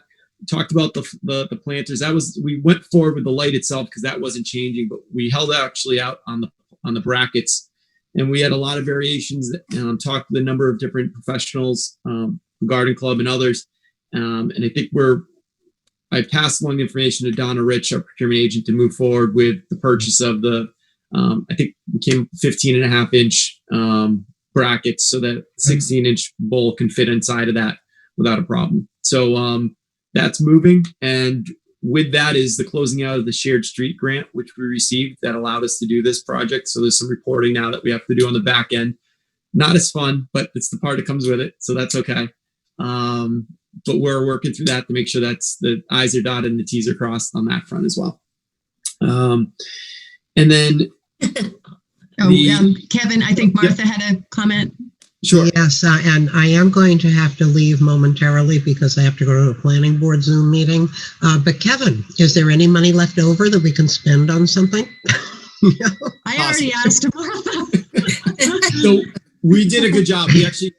Speaker 7: Talked about the planters. We went forward with the light itself because that wasn't changing, but we held actually out on the brackets, and we had a lot of variations. Talked with a number of different professionals, Garden Club and others, and I think I passed along the information to Donna Rich, our procurement agent, to move forward with the purchase of the, I think it came 15.5-inch brackets so that 16-inch bowl can fit inside of that without a problem. So that's moving. And with that is the closing out of the shared street grant, which we received that allowed us to do this project. So there's some reporting now that we have to do on the back end. Not as fun, but it's the part that comes with it. So that's okay. But we're working through that to make sure that's the I's are dotted and the T's are crossed on that front as well. And then
Speaker 1: Kevin, I think Martha had a comment.
Speaker 7: Sure.
Speaker 5: Yes, and I am going to have to leave momentarily because I have to go to a planning board Zoom meeting. But Kevin, is there any money left over that we can spend on something?
Speaker 1: I already asked Martha.
Speaker 7: So we did a good job. We actually,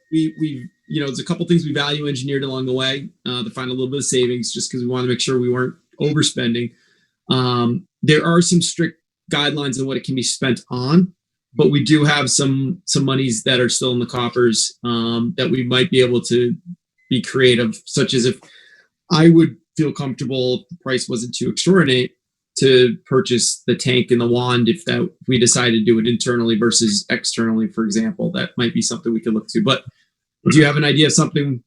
Speaker 7: there's a couple things we value engineered along the way to find a little bit of savings just because we want to make sure we weren't overspending. There are some strict guidelines on what it can be spent on, but we do have some monies that are still in the coffers that we might be able to be creative, such as if I would feel comfortable if the price wasn't too extraordinary to purchase the tank and the wand if we decided to do it internally versus externally, for example. That might be something we could look to. But do you have an idea of something?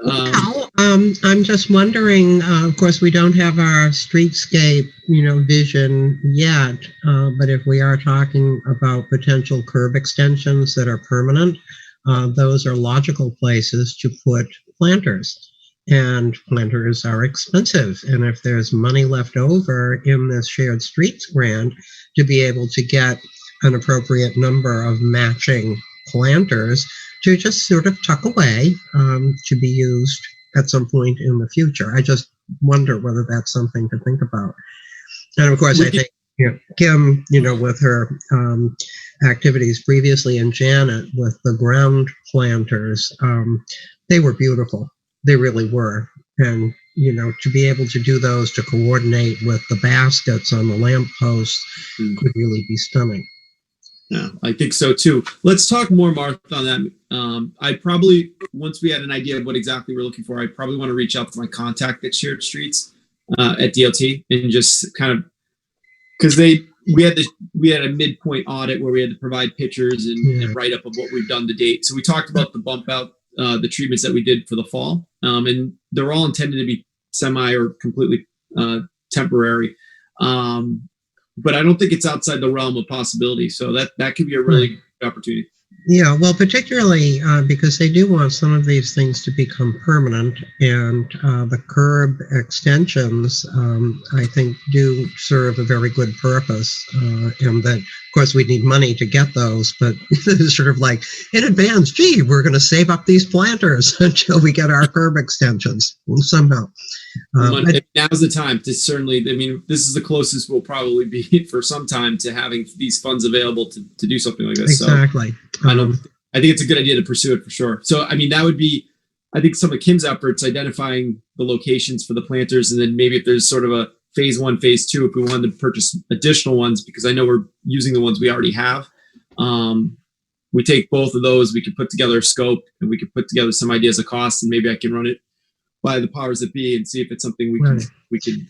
Speaker 5: I'm just wondering, of course, we don't have our streetscape, vision yet, but if we are talking about potential curb extensions that are permanent, those are logical places to put planters. And planters are expensive. And if there's money left over in this shared streets grant to be able to get an appropriate number of matching planters to just sort of tuck away to be used at some point in the future. I just wonder whether that's something to think about. And of course, I think Kim, with her activities previously, and Janet with the ground planters, they were beautiful. They really were. And, to be able to do those to coordinate with the baskets on the lampposts could really be stunning.
Speaker 7: Yeah, I think so too. Let's talk more, Martha, on that. I probably, once we had an idea of what exactly we're looking for, I probably want to reach out to my contact at Shared Streets at DLT and just kind of, because we had a midpoint audit where we had to provide pictures and write up of what we've done to date. So we talked about the bump out, the treatments that we did for the fall, and they're all intended to be semi or completely temporary. But I don't think it's outside the realm of possibility. So that could be a really good opportunity.
Speaker 5: Yeah, well, particularly because they do want some of these things to become permanent, and the curb extensions, I think, do serve a very good purpose. And that, of course, we need money to get those, but it's sort of like in advance, gee, we're going to save up these planters until we get our curb extensions somehow.
Speaker 7: Now's the time to certainly, this is the closest we'll probably be for some time to having these funds available to do something like this.
Speaker 5: Exactly.
Speaker 7: So I think it's a good idea to pursue it for sure. So, that would be, I think some of Kim's efforts identifying the locations for the planters, and then maybe if there's sort of a phase 1, phase 2, if we wanted to purchase additional ones, because I know we're using the ones we already have. We take both of those, we could put together a scope, and we could put together some ideas of cost, and maybe I can run it by the powers that be and see if it's something we could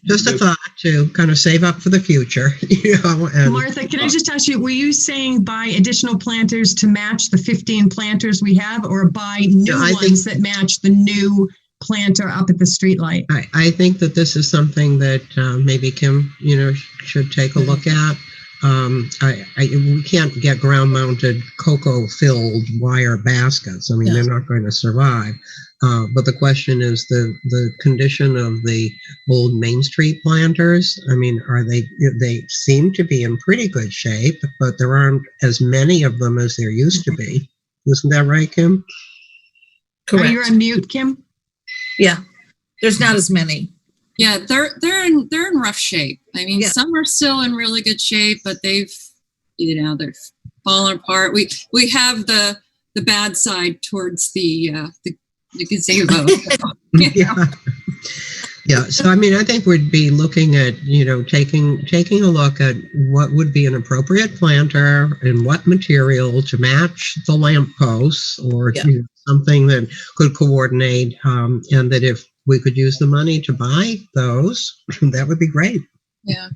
Speaker 5: Just
Speaker 7: do.
Speaker 5: a thought to kind of save up for the future, and
Speaker 1: Martha, can I just ask you, were you saying buy additional planters to match the 15 planters we have, or buy new ones that match the new planter up at the streetlight?
Speaker 5: I think that this is something that maybe Kim, should take a look at. We can't get ground-mounted cocoa-filled wire baskets. I mean, they're not going to survive. But the question is the condition of the old Main Street planters. I mean, they seem to be in pretty good shape, but there aren't as many of them as there used to be. Isn't that right, Kim?
Speaker 6: Correct.
Speaker 1: You're on mute, Kim?
Speaker 6: Yeah, there's not as many.
Speaker 8: Yeah, they're in rough shape. I mean, some are still in really good shape, but they've fallen apart. We have the bad side towards the gazebo.
Speaker 5: Yeah. So I mean, I think we'd be looking at taking a look at what would be an appropriate planter and what material to match the lamp posts, or something that could coordinate, and that if we could use the money to buy those, that would be great.
Speaker 8: Yeah.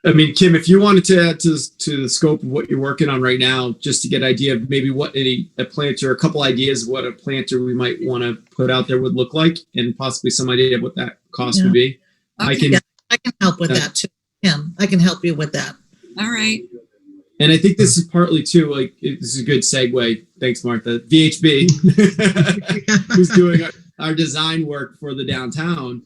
Speaker 7: I mean, Kim, if you wanted to add to the scope of what you're working on right now, just to get an idea of maybe what a planter, a couple ideas of what a planter we might want to put out there would look like, and possibly some idea of what that cost would be.
Speaker 8: Okay.
Speaker 6: I can help with that too, Kim. I can help you with that.
Speaker 8: All right.
Speaker 7: And I think this is partly too, like, this is a good segue. Thanks, Martha. VHB, who's doing our design work for the downtown.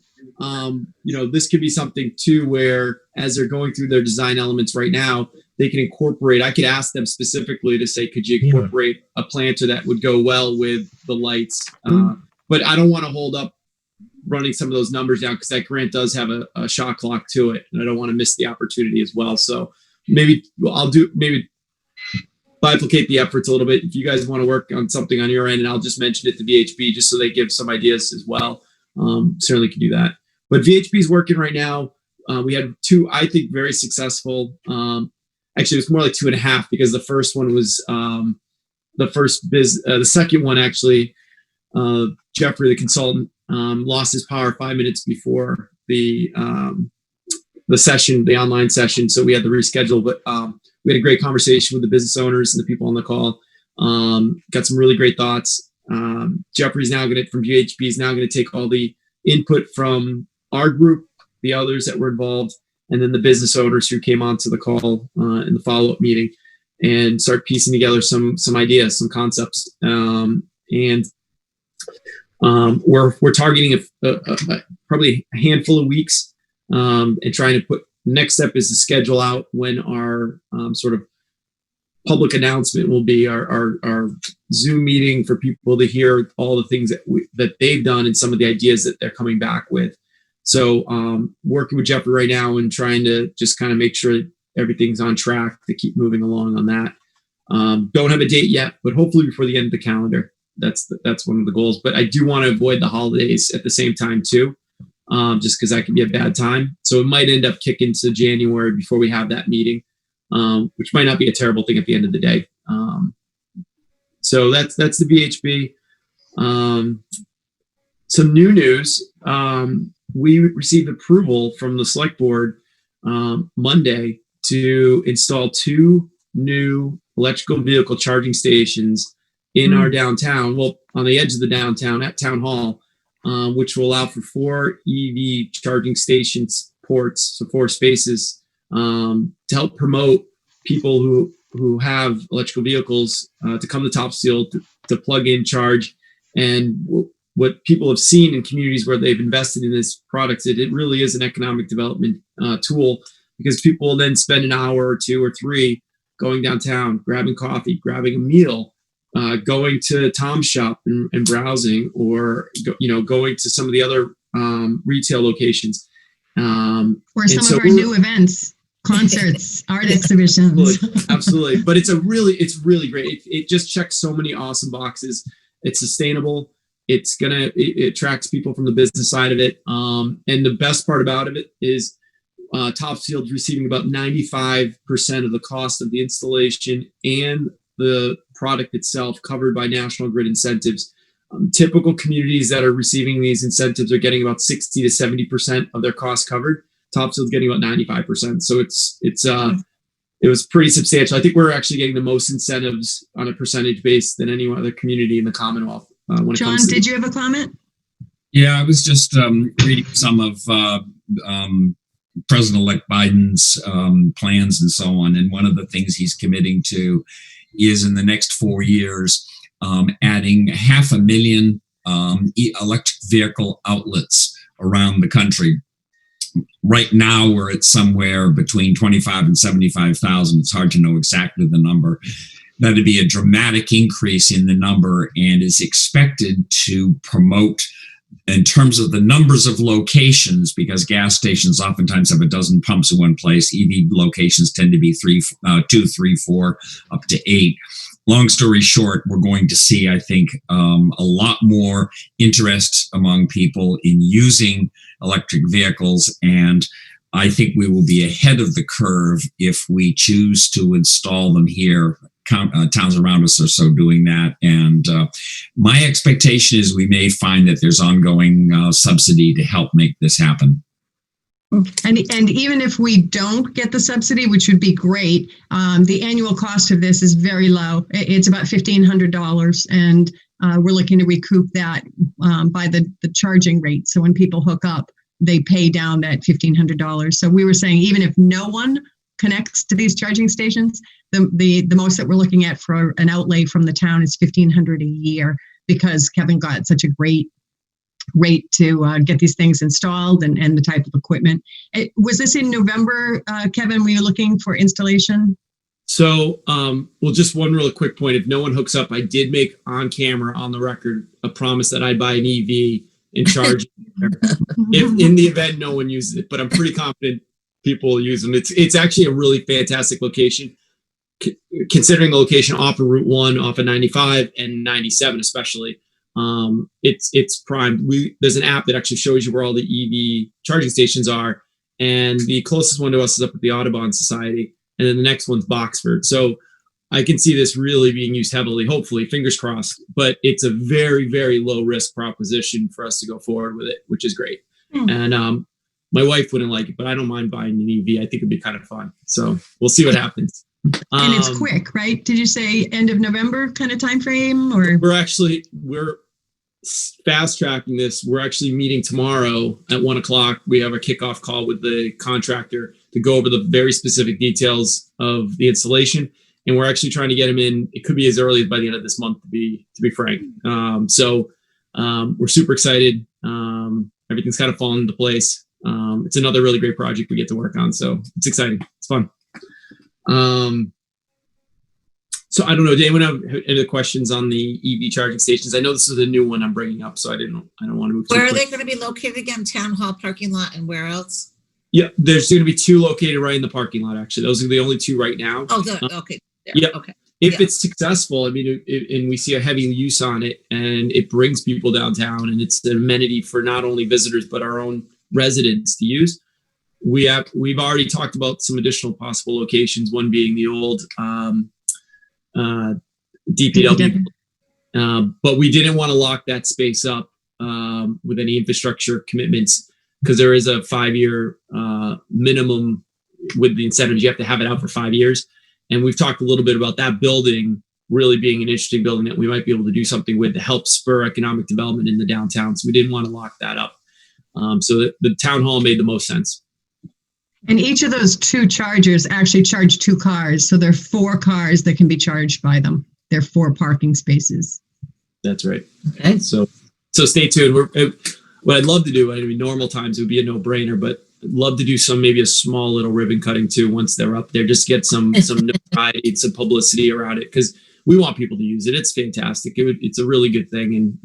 Speaker 7: This could be something too, where as they're going through their design elements right now, they can incorporate, I could ask them specifically to say, could you incorporate a planter that would go well with the lights? But I don't want to hold up running some of those numbers down, because that grant does have a shot clock to it, and I don't want to miss the opportunity as well. So maybe bifurcate the efforts a little bit. If you guys want to work on something on your end, and I'll just mention it to VHB just so they give some ideas as well. Certainly can do that. But VHB is working right now. We had 2, I think, very successful. Actually, it was more like 2.5, because the first one was the second one, actually, Jeffrey, the consultant, lost his power 5 minutes before the session, the online session. So we had to reschedule, but we had a great conversation with the business owners and the people on the call. Got some really great thoughts. Jeffrey's now from VHB is now going to take all the input from our group, the others that were involved, and then the business owners who came onto the call in the follow-up meeting, and start piecing together some ideas, some concepts. We're targeting probably a handful of weeks, and trying to next step is to schedule out when our sort of public announcement will be, our Zoom meeting for people to hear all the things that they've done and some of the ideas that they're coming back with. So working with Jeffrey right now and trying to just kind of make sure that everything's on track to keep moving along on that. Don't have a date yet, but hopefully before the end of the calendar. That's one of the goals. But I do want to avoid the holidays at the same time too, just because that can be a bad time. So it might end up kicking to January before we have that meeting, which might not be a terrible thing at the end of the day. So that's the VHB. Some new news. We received approval from the select board Monday to install 2 new electrical vehicle charging stations in our downtown, well, on the edge of the downtown at Town Hall, which will allow for 4 EV charging stations ports, so 4 spaces, to help promote people who have electrical vehicles to come to Topsfield to plug in, charge. And what people have seen in communities where they've invested in this product, it really is an economic development tool, because people will then spend an hour or 2 or 3 going downtown, grabbing coffee, grabbing a meal, going to Tom's shop and browsing, or going to some of the other retail locations,
Speaker 1: or some of our new events, concerts, art exhibitions.
Speaker 7: Absolutely. But it's really great. It just checks so many awesome boxes. It's sustainable. It attracts people from the business side of it. And the best part about it is Topsfield's receiving about 95% of the cost of the installation and the product itself covered by National Grid incentives. Typical communities that are receiving these incentives are getting about 60 to 70% of their costs covered. Topsfield's getting about 95%. So it was pretty substantial. I think we're actually getting the most incentives on a percentage base than any other community in the Commonwealth.
Speaker 1: John, did you have a comment?
Speaker 10: Yeah, I was just reading some of President-elect Biden's plans and so on. And one of the things he's committing to is in the next 4 years, adding 500,000 electric vehicle outlets around the country. Right now, we're at somewhere between 25 and 75,000. It's hard to know exactly the number. That'd be a dramatic increase in the number and is expected to promote in terms of the numbers of locations, because gas stations oftentimes have a dozen pumps in one place. EV locations tend to be 2, 3, 4, up to 8. Long story short, we're going to see, I think, a lot more interest among people in using electric vehicles. And I think we will be ahead of the curve if we choose to install them here. Towns around us are so doing that. And my expectation is we may find that there's ongoing subsidy to help make this happen.
Speaker 1: And even if we don't get the subsidy, which would be great, the annual cost of this is very low. It's about $1,500, and we're looking to recoup that by the charging rate. So when people hook up, they pay down that $1,500. So we were saying even if no one connects to these charging stations, the most that we're looking at for an outlay from the town is $1,500 a year, because Kevin got such a great rate to get these things installed and the type of equipment. Was this in November, Kevin? Were you looking for installation?
Speaker 7: So, well, just one really quick point. If no one hooks up, I did make on camera, on the record, a promise that I'd buy an EV and charge if in the event no one uses it. But I'm pretty confident people will use them. It's actually a really fantastic location, considering the location off of Route 1, off of 95 and 97 especially. It's primed. There's an app that actually shows you where all the EV charging stations are, and the closest one to us is up at the Audubon Society, and then the next one's Boxford. So I can see this really being used heavily, hopefully, fingers crossed, but it's a very, very low risk proposition for us to go forward with it, which is great. And my wife wouldn't like it, but I don't mind buying an EV. I think it'd be kind of fun. So we'll see what happens.
Speaker 1: And it's quick, right? Did you say end of November kind of time frame, or?
Speaker 7: We're fast tracking this. We're actually meeting tomorrow at 1:00. We have a kickoff call with the contractor to go over the very specific details of the installation. And we're actually trying to get him in. It could be as early as by the end of this month, to be frank. So we're super excited. Everything's kind of fallen into place. It's another really great project we get to work on. So it's exciting. It's fun. So I don't know. Do anyone have any other questions on the EV charging stations? I know this is a new one I'm bringing up, so I don't want to move.
Speaker 6: Where are they going to be located again? Town hall parking lot, and where else?
Speaker 7: Yeah, there's going to be 2 located right in the parking lot. Actually, those are the only 2 right now.
Speaker 6: Oh, good. Okay.
Speaker 7: Yeah.
Speaker 6: Okay.
Speaker 7: If it's successful, I mean, and we see a heavy use on it, and it brings people downtown, and it's an amenity for not only visitors but our own residents to use. We've already talked about some additional possible locations. One being the old DPW, but we didn't want to lock that space up with any infrastructure commitments, because there is a 5-year minimum with the incentives. You have to have it out for 5 years. And we've talked a little bit about that building really being an interesting building that we might be able to do something with to help spur economic development in the downtown. So we didn't want to lock that up. So the town hall made the most sense.
Speaker 1: And each of those 2 chargers actually charge 2 cars. So there are 4 cars that can be charged by them. There are 4 parking spaces.
Speaker 7: That's right.
Speaker 6: Okay.
Speaker 7: So stay tuned. What I'd love to do, I mean, normal times it would be a no-brainer, but I'd love to do maybe a small little ribbon cutting too once they're up there, just get some notoriety, some publicity around it, because we want people to use it. It's fantastic. It's a really good thing, and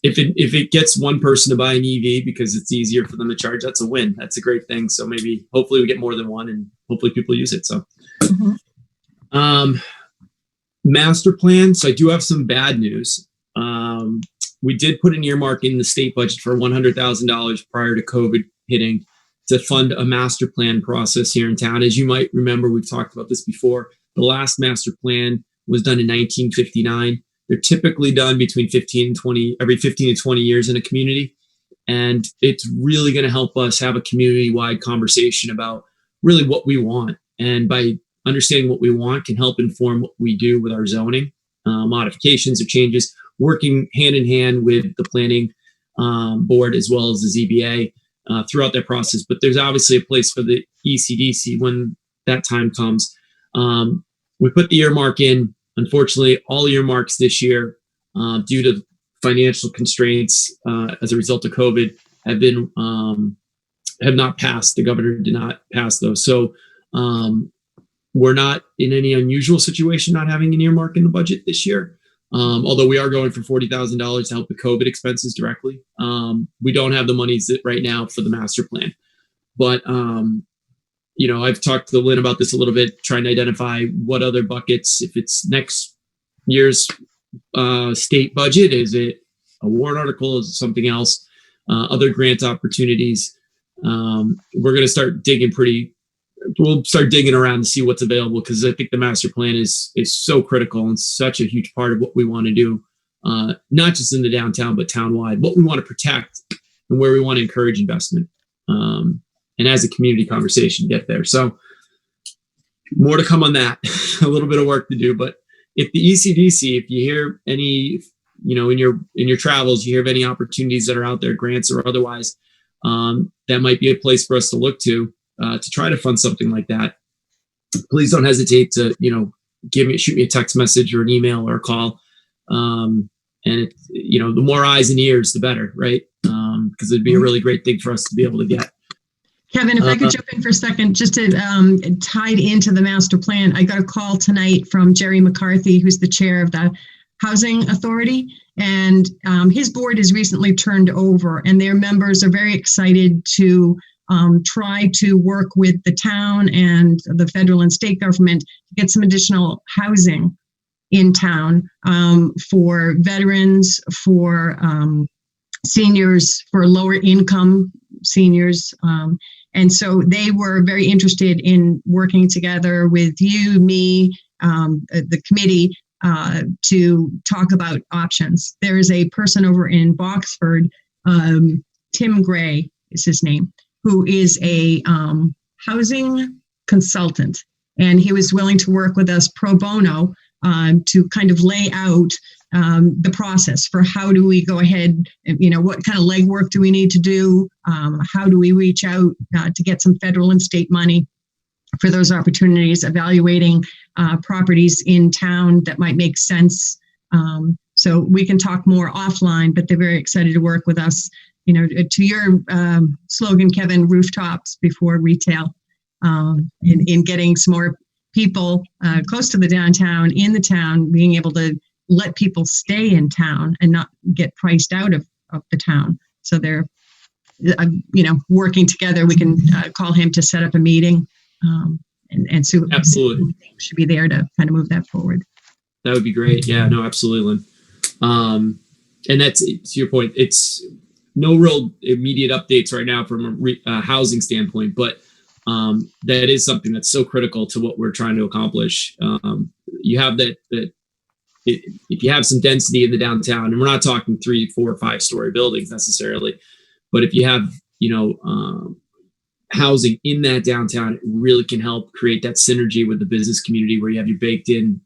Speaker 7: if it gets one person to buy an EV because it's easier for them to charge, that's a win. That's a great thing. So hopefully we get more than one, and hopefully people use it. So, master plan. So I do have some bad news. we did put an earmark in the state budget for $100,000 prior to COVID hitting to fund a master plan process here in town. As you might remember, we've talked about this before. The last master plan was done in 1959. They're typically done between 15 and 20, every 15 to 20 years in a community. And it's really going to help us have a community-wide conversation about really what we want. And by understanding what we want can help inform what we do with our zoning, modifications or changes, working hand in hand with the planning board as well as the ZBA throughout that process. But there's obviously a place for the ECDC when that time comes. We put the earmark in. Unfortunately, all earmarks this year, due to financial constraints as a result of COVID, have not passed. The governor did not pass those. So we're not in any unusual situation not having an earmark in the budget this year. Although we are going for $40,000 to help with COVID expenses directly. We don't have the monies right now for the master plan. But, I've talked to Lynn about this a little bit, trying to identify what other buckets, if it's next year's state budget, is it a warrant article, is it something else, other grant opportunities. We're going to start we'll start digging around to see what's available, because I think the master plan is so critical and such a huge part of what we want to do, not just in the downtown, but townwide, what we want to protect and where we want to encourage investment. And as a community conversation, get there. So more to come on that. A little bit of work to do, but if the ECDC, if you hear any, in your travels, you hear of any opportunities that are out there, grants or otherwise, that might be a place for us to look to try to fund something like that. Please don't hesitate to, shoot me a text message or an email or a call. And the more eyes and ears, the better, right? Because it'd be a really great thing for us to be able to get.
Speaker 1: Kevin, if I could jump in for a second, just to tied into the master plan, I got a call tonight from Jerry McCarthy, who's the chair of the Housing Authority, and his board is recently turned over, and their members are very excited to try to work with the town and the federal and state government to get some additional housing in town for veterans, for seniors, for lower income seniors. And so they were very interested in working together with you, me, the committee, to talk about options. There is a person over in Boxford, Tim Gray is his name, who is a housing consultant. And he was willing to work with us pro bono to kind of lay out the process for how do we go ahead, what kind of legwork do we need to do? How do we reach out to get some federal and state money for those opportunities, evaluating properties in town that might make sense. So we can talk more offline, but they're very excited to work with us. To your slogan, Kevin, rooftops before retail, in getting some more people close to the downtown, in the town, being able to let people stay in town and not get priced out of the town. So they're, working together. We can call him to set up a meeting, and Sue
Speaker 7: absolutely
Speaker 1: should be there to kind of move that forward.
Speaker 7: That would be great. Yeah, no, absolutely. And that's, to your point, it's no real immediate updates right now from a housing standpoint, but that is something that's so critical to what we're trying to accomplish. You have that if you have some density in the downtown, and we're not talking 3, 4, 5-story buildings necessarily, but if you have, housing in that downtown, it really can help create that synergy with the business community where you have your baked in,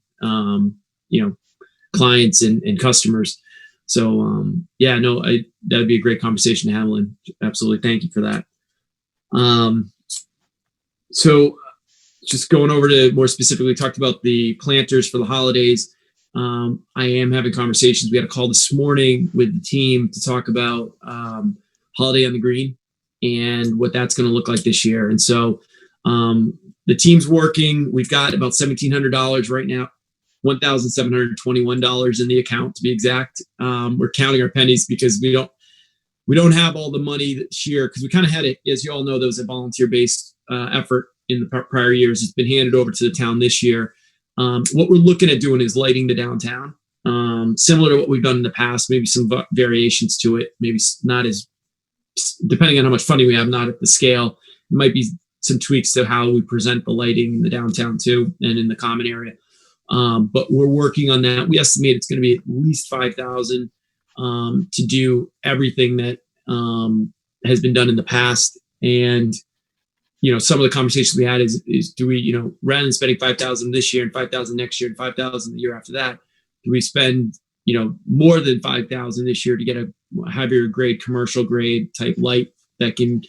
Speaker 7: clients and customers. So, that would be a great conversation to have, Lynn. Absolutely. Thank you for that. So just going over to more specifically, talked about the planters for the holidays. I am having conversations. We had a call this morning with the team to talk about Holiday on the Green and what that's going to look like this year. And so the team's working. We've got about $1,700 right now, $1,721 in the account to be exact. We're counting our pennies because we don't have all the money this year, because we kind of had it, as you all know, there was a volunteer-based effort in the prior years. It's been handed over to the town this year. What we're looking at doing is lighting the downtown. similar to what we've done in the past, maybe some variations to it, maybe not as, depending on how much funding we have, not at the scale. It might be some tweaks to how we present the lighting in the downtown too, and in the common area. But we're working on that. We estimate it's going to be at least 5,000 to do everything that has been done in the past. And some of the conversations we had is do we, rather than spending 5,000 this year and 5,000 next year and 5,000 the year after that, do we spend more than 5,000 this year to get a heavier grade, commercial grade type light that can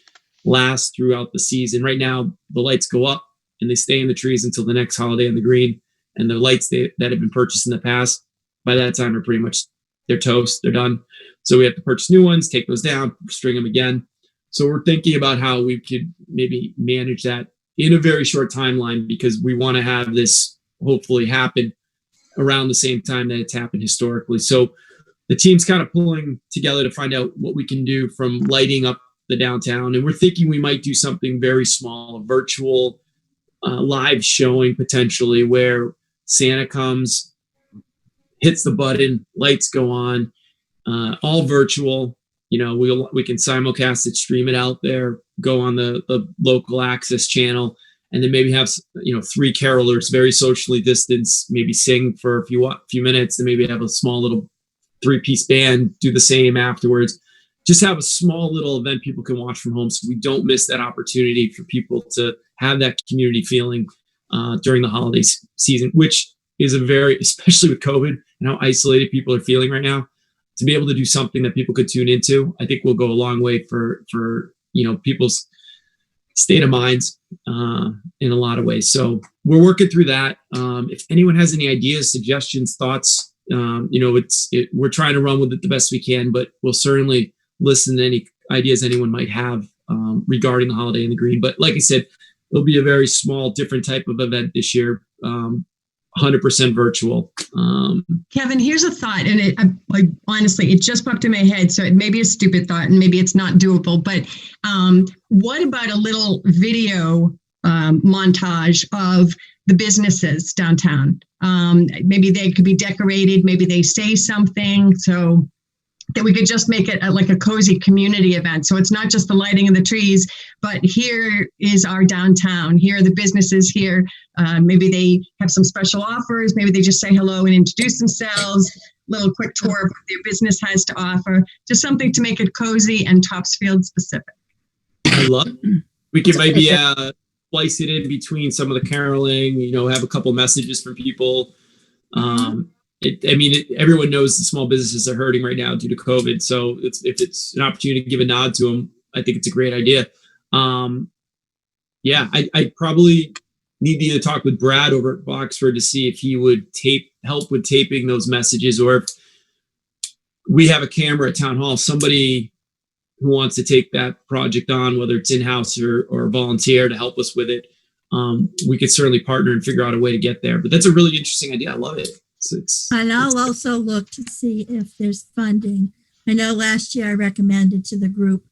Speaker 7: last throughout the season? Right now, the lights go up and they stay in the trees until the next holiday on the green. And the lights that have been purchased in the past, by that time, are pretty much, they're toast, they're done. So we have to purchase new ones, take those down, string them again. So we're thinking about how we could maybe manage that in a very short timeline, because we want to have this hopefully happen around the same time that it's happened historically. So the team's kind of pulling together to find out what we can do from lighting up the downtown. And we're thinking we might do something very small, a virtual live showing potentially, where Santa comes, hits the button, lights go on, all virtual. We can simulcast it, stream it out there, go on the local access channel, and then maybe have 3 carolers, very socially distanced, maybe sing for a few minutes, and maybe have a small little 3-piece band do the same afterwards. Just have a small little event people can watch from home, so we don't miss that opportunity for people to have that community feeling during the holiday season, which is especially with COVID and how isolated people are feeling right now. To be able to do something that people could tune into, I think will go a long way for people's state of minds in a lot of ways. So we're working through that. If anyone has any ideas, suggestions, thoughts, we're trying to run with it the best we can, but we'll certainly listen to any ideas anyone might have regarding the holiday in the green. But like I said, it'll be a very small, different type of event this year. 100% virtual.
Speaker 1: Kevin, here's a thought, and honestly, it just popped in my head. So it may be a stupid thought, and maybe it's not doable. But what about a little video montage of the businesses downtown? Maybe they could be decorated. Maybe they say something, so that we could just make it like a cozy community event. So it's not just the lighting of the trees, but here is our downtown. Here are the businesses here. Maybe they have some special offers. Maybe they just say hello and introduce themselves. Little quick tour of what their business has to offer. Just something to make it cozy and Topsfield specific.
Speaker 7: I love it. We could maybe splice it in between some of the caroling, have a couple messages from people. Everyone knows the small businesses are hurting right now due to COVID. So if it's an opportunity to give a nod to them, I think it's a great idea. I probably need to either talk with Brad over at Boxford to see if he would help with taping those messages, or if we have a camera at Town Hall, somebody who wants to take that project on, whether it's in-house or volunteer to help us with it. We could certainly partner and figure out a way to get there. But that's a really interesting idea. I love it.
Speaker 4: And I'll also look to see if there's funding. I know last year I recommended to the group,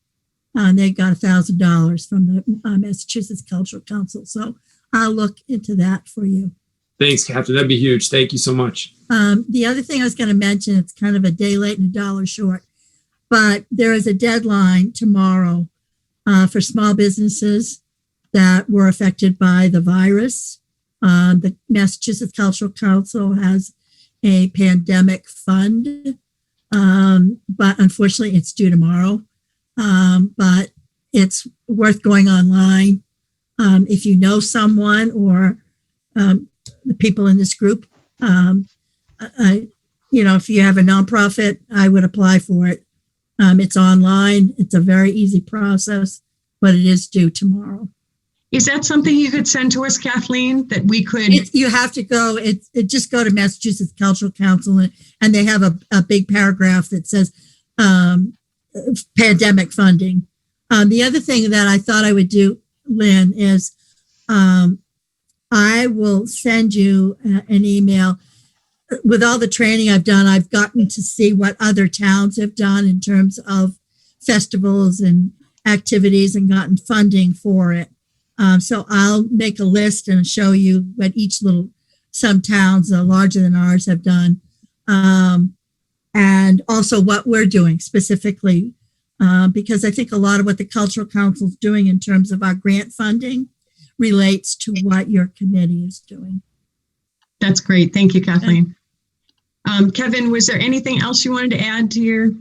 Speaker 4: they got $1,000 from the Massachusetts Cultural Council. So I'll look into that for you.
Speaker 7: Thanks, Captain. That'd be huge. Thank you so much.
Speaker 4: The other thing I was going to mention, it's kind of a day late and $1 short, but there is a deadline tomorrow for small businesses that were affected by the virus. The Massachusetts Cultural Council has a pandemic fund, but unfortunately it's due tomorrow. But it's worth going online. If you know someone or the people in this group, if you have a nonprofit, I would apply for it. It's online. It's a very easy process, but it is due tomorrow.
Speaker 1: Is that something you could send to us, Kathleen, that we could?
Speaker 4: You have to go. Just go to Massachusetts Cultural Council, and they have a big paragraph that says pandemic funding. The other thing that I thought I would do, Lynn, is I will send you an email. With all the training I've done, I've gotten to see what other towns have done in terms of festivals and activities and gotten funding for it. So I'll make a list and show you what some towns larger than ours have done. and also what we're doing specifically, because I think a lot of what the Cultural Council is doing in terms of our grant funding relates to what your committee is doing.
Speaker 1: That's great. Thank you, Kathleen. Kevin, was there anything else you wanted to add to your?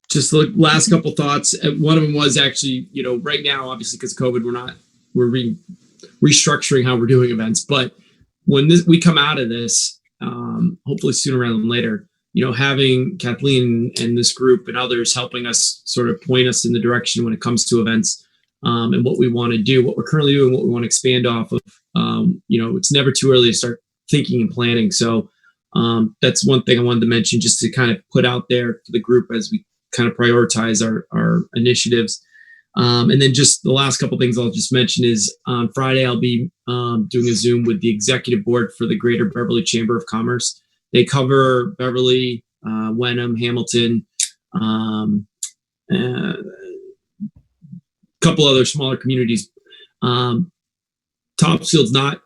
Speaker 7: Just the last couple thoughts. One of them was actually, right now, obviously because of COVID, we're restructuring how we're doing events. But when we come out of this, hopefully sooner rather than later, having Kathleen and this group and others helping us sort of point us in the direction when it comes to events, and what we want to do, what we're currently doing, what we want to expand off of. It's never too early to start thinking and planning. So that's one thing I wanted to mention, just to kind of put out there for the group as we kind of prioritize our initiatives. And then just the last couple things I'll just mention is on Friday, I'll be doing a Zoom with the executive board for the Greater Beverly Chamber of Commerce. They cover Beverly, Wenham, Hamilton, a couple other smaller communities. Topsfield's not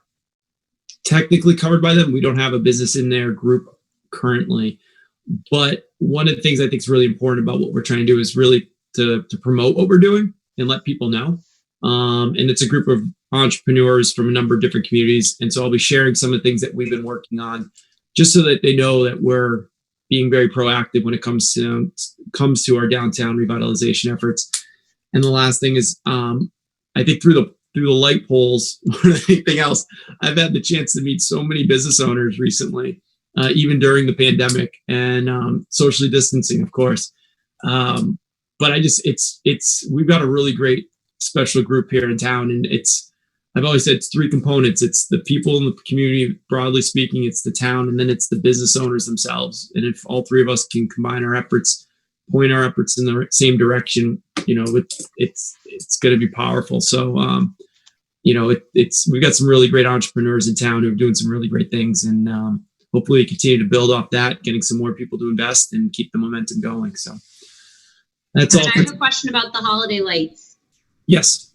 Speaker 7: technically covered by them. We don't have a business in their group currently. But one of the things I think is really important about what we're trying to do is really to promote what we're doing and let people know. And it's a group of entrepreneurs from a number of different communities. And so I'll be sharing some of the things that we've been working on, just so that they know that we're being very proactive when it comes to our downtown revitalization efforts. And the last thing is, I think through the light poles more than anything else, I've had the chance to meet so many business owners recently, even during the pandemic and socially distancing, of course. But we've got a really great special group here in town, and I've always said it's three components. It's the people in the community, broadly speaking, it's the town, and then it's the business owners themselves. And if all three of us can combine our efforts, point our efforts in the same direction, it's going to be powerful. So, we've got some really great entrepreneurs in town who are doing some really great things, and hopefully continue to build off that, getting some more people to invest and keep the momentum going. So that's all.
Speaker 3: I have a question about the holiday lights.
Speaker 7: Yes.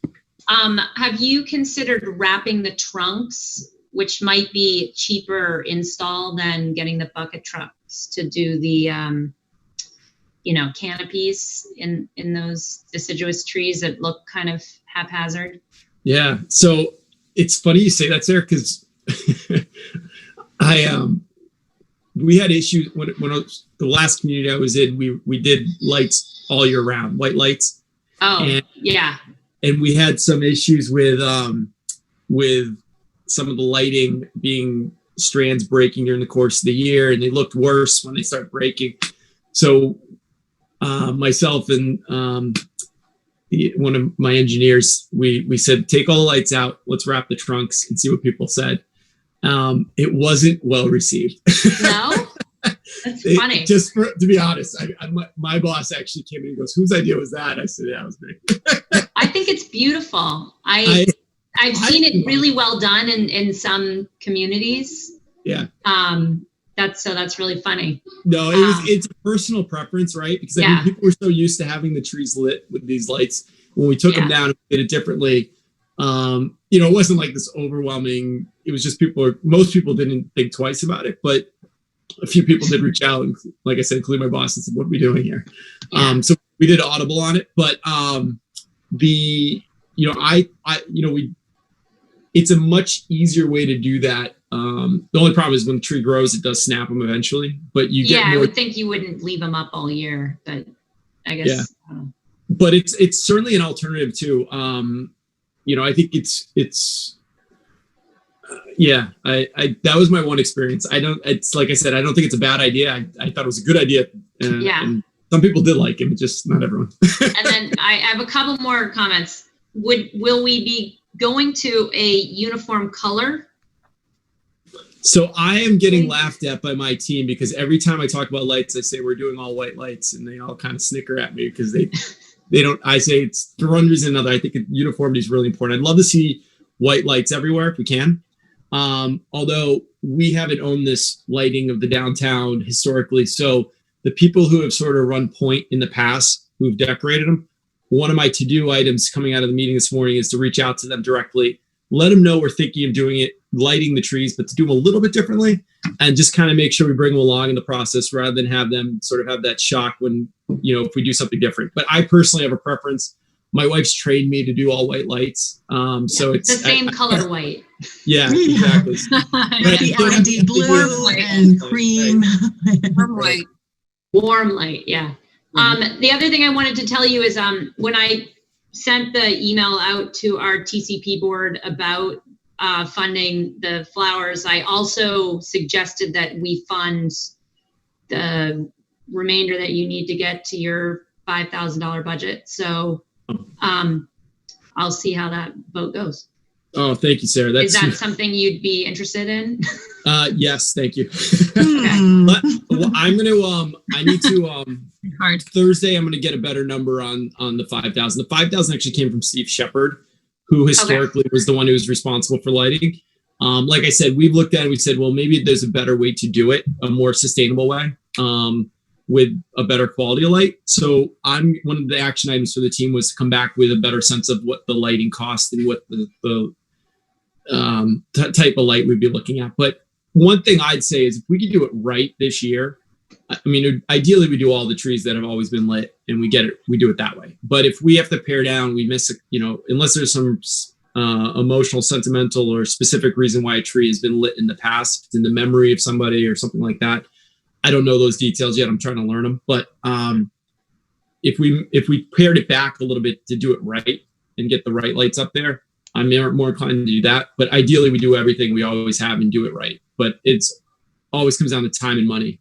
Speaker 3: Have you considered wrapping the trunks, which might be cheaper install than getting the bucket trucks to do the, canopies in those deciduous trees that look kind of haphazard? Yeah.
Speaker 7: So it's funny you say that, Sarah, because we had issues when the last community I was in, we did lights all year round, white lights.
Speaker 3: Oh, yeah.
Speaker 7: And we had some issues with some of the lighting being strands breaking during the course of the year, and they looked worse when they started breaking. So myself and one of my engineers, we said, take all the lights out, let's wrap the trunks and see what people said. It wasn't well received.
Speaker 3: No? That's funny.
Speaker 7: Just to be honest, my boss actually came in and goes, whose idea was that? I said, yeah, it was me.
Speaker 3: I think it's beautiful. I've seen it really well done in some communities.
Speaker 7: Yeah.
Speaker 3: That's really funny.
Speaker 7: No, it's a personal preference, right? Because I mean, people were so used to having the trees lit with these lights. When we took them down and did it differently, it wasn't like this overwhelming. It was just most people didn't think twice about it, but a few people did reach out, and like I said, including my boss, and said, "What are we doing here?"
Speaker 3: Yeah.
Speaker 7: So we did audible on it, but it's a much easier way to do that. The only problem is when the tree grows, it does snap them eventually, but you get more.
Speaker 3: I would think you wouldn't leave them up all year, but I guess.
Speaker 7: Yeah. But it's certainly an alternative too. I think it's that was my one experience. It's like I said, I don't think it's a bad idea. I thought it was a good idea. And some people did like it, but just not everyone.
Speaker 3: And then I have a couple more comments. Will we be going to a uniform color?
Speaker 7: So I am getting laughed at by my team because every time I talk about lights, I say we're doing all white lights, and they all kind of snicker at me because they don't. I say it's for one reason or another. I think uniformity is really important. I'd love to see white lights everywhere if we can. Although we haven't owned this lighting of the downtown historically, so the people who have sort of run point in the past, who've decorated them, one of my to-do items coming out of the meeting this morning is to reach out to them directly, let them know we're thinking of doing it lighting the trees, but to do them a little bit differently and just kind of make sure we bring them along in the process rather than have them sort of have that shock when, if we do something different. But I personally have a preference. My wife's trained me to do all white lights. So it's
Speaker 3: the same color white.
Speaker 7: Yeah, exactly.
Speaker 1: The LED blue and cream.
Speaker 8: Warm white.
Speaker 3: Warm light, yeah. The other thing I wanted to tell you is when I sent the email out to our TCP board about funding the flowers, I also suggested that we fund the remainder that you need to get to your $5,000 budget. So I'll see how that vote goes.
Speaker 7: Oh, thank you, Sarah.
Speaker 3: Is that something you'd be interested in?
Speaker 7: Yes, thank you.
Speaker 1: Hmm.
Speaker 7: Well, I'm gonna I need to
Speaker 2: Hard.
Speaker 7: Thursday I'm gonna get a better number on the 5,000. The 5,000 actually came from Steve Shepard, who historically was the one who was responsible for lighting. Like I said, we've looked at it and we said, well, maybe there's a better way to do it, a more sustainable way, with a better quality of light. So one of the action items for the team was to come back with a better sense of what the lighting cost and what the type of light we'd be looking at. But one thing I'd say is if we could do it right this year, I mean, ideally we do all the trees that have always been lit and we do it that way. But if we have to pare down, we miss, unless there's some emotional, sentimental, or specific reason why a tree has been lit in the past, in the memory of somebody or something like that. I don't know those details yet. I'm trying to learn them. But if we pared it back a little bit to do it right and get the right lights up there, I'm more inclined to do that. But ideally, we do everything we always have and do it right. But it's always comes down to time and money.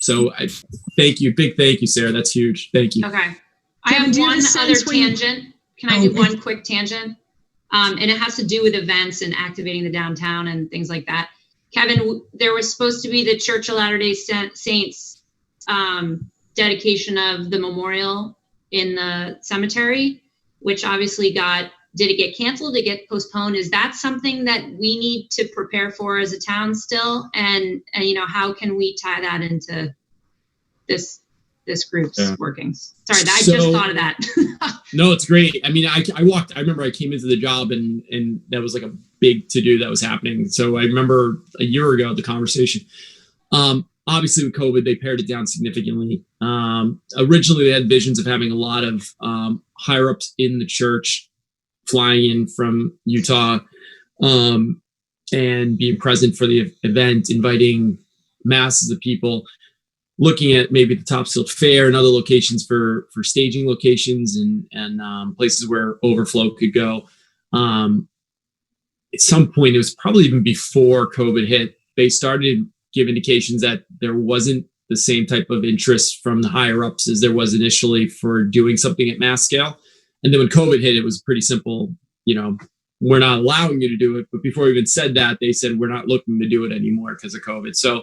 Speaker 7: So I thank you. Big thank you, Sarah. That's huge. Thank you.
Speaker 3: Okay. I have one other tangent. Can I do one quick tangent? And it has to do with events and activating the downtown and things like that. Kevin, there was supposed to be the Church of Latter-day Saints dedication of the memorial in the cemetery, which obviously did it get canceled? Did it get postponed? Is that something that we need to prepare for as a town still? And how can we tie that into this group's workings? Sorry, I just thought of that.
Speaker 7: No, it's great. I mean, I remember I came into the job and that was like a big to-do that was happening. So I remember a year ago, the conversation. Obviously with COVID, they pared it down significantly. Originally they had visions of having a lot of higher ups in the church flying in from Utah and being present for the event, inviting masses of people, looking at maybe the Topsfield Fair and other locations for staging locations and places where overflow could go. At some point, it was probably even before COVID hit, they started to give indications that there wasn't the same type of interest from the higher ups as there was initially for doing something at mass scale. And then when COVID hit, it was pretty simple. We're not allowing you to do it. But before we even said that, they said, we're not looking to do it anymore because of COVID. So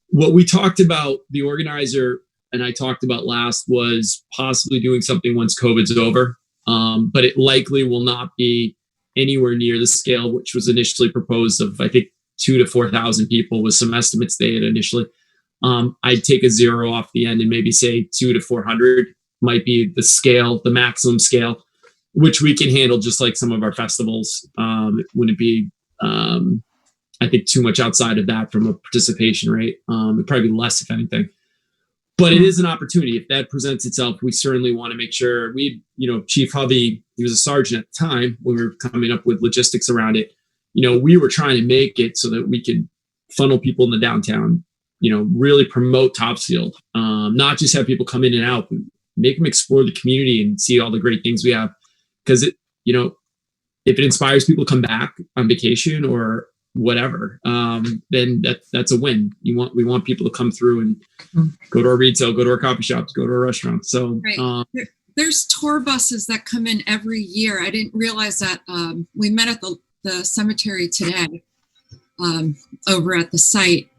Speaker 7: what we talked about, the organizer and I talked about last, was possibly doing something once COVID's over. But it likely will not be anywhere near the scale which was initially proposed of, I think, 2,000 to 4,000 people with some estimates they had initially. I'd take a zero off the end and maybe say 200 to 400 might be the scale, the maximum scale, which we can handle just like some of our festivals. It wouldn't be, I think, too much outside of that from a participation rate. It'd probably be less, if anything. But it is an opportunity. If that presents itself, we certainly want to make sure Chief Hovey, he was a sergeant at the time when we were coming up with logistics around it. We were trying to make it so that we could funnel people in the downtown, really promote Topsfield, not just have people come in and out, but make them explore the community and see all the great things we have. Because if it inspires people to come back on vacation or whatever, then that's a win. We want people to come through and go to our retail, go to our coffee shops, go to our restaurants. So
Speaker 8: there's tour buses that come in every year. I didn't realize that. We met at the cemetery today over at the site.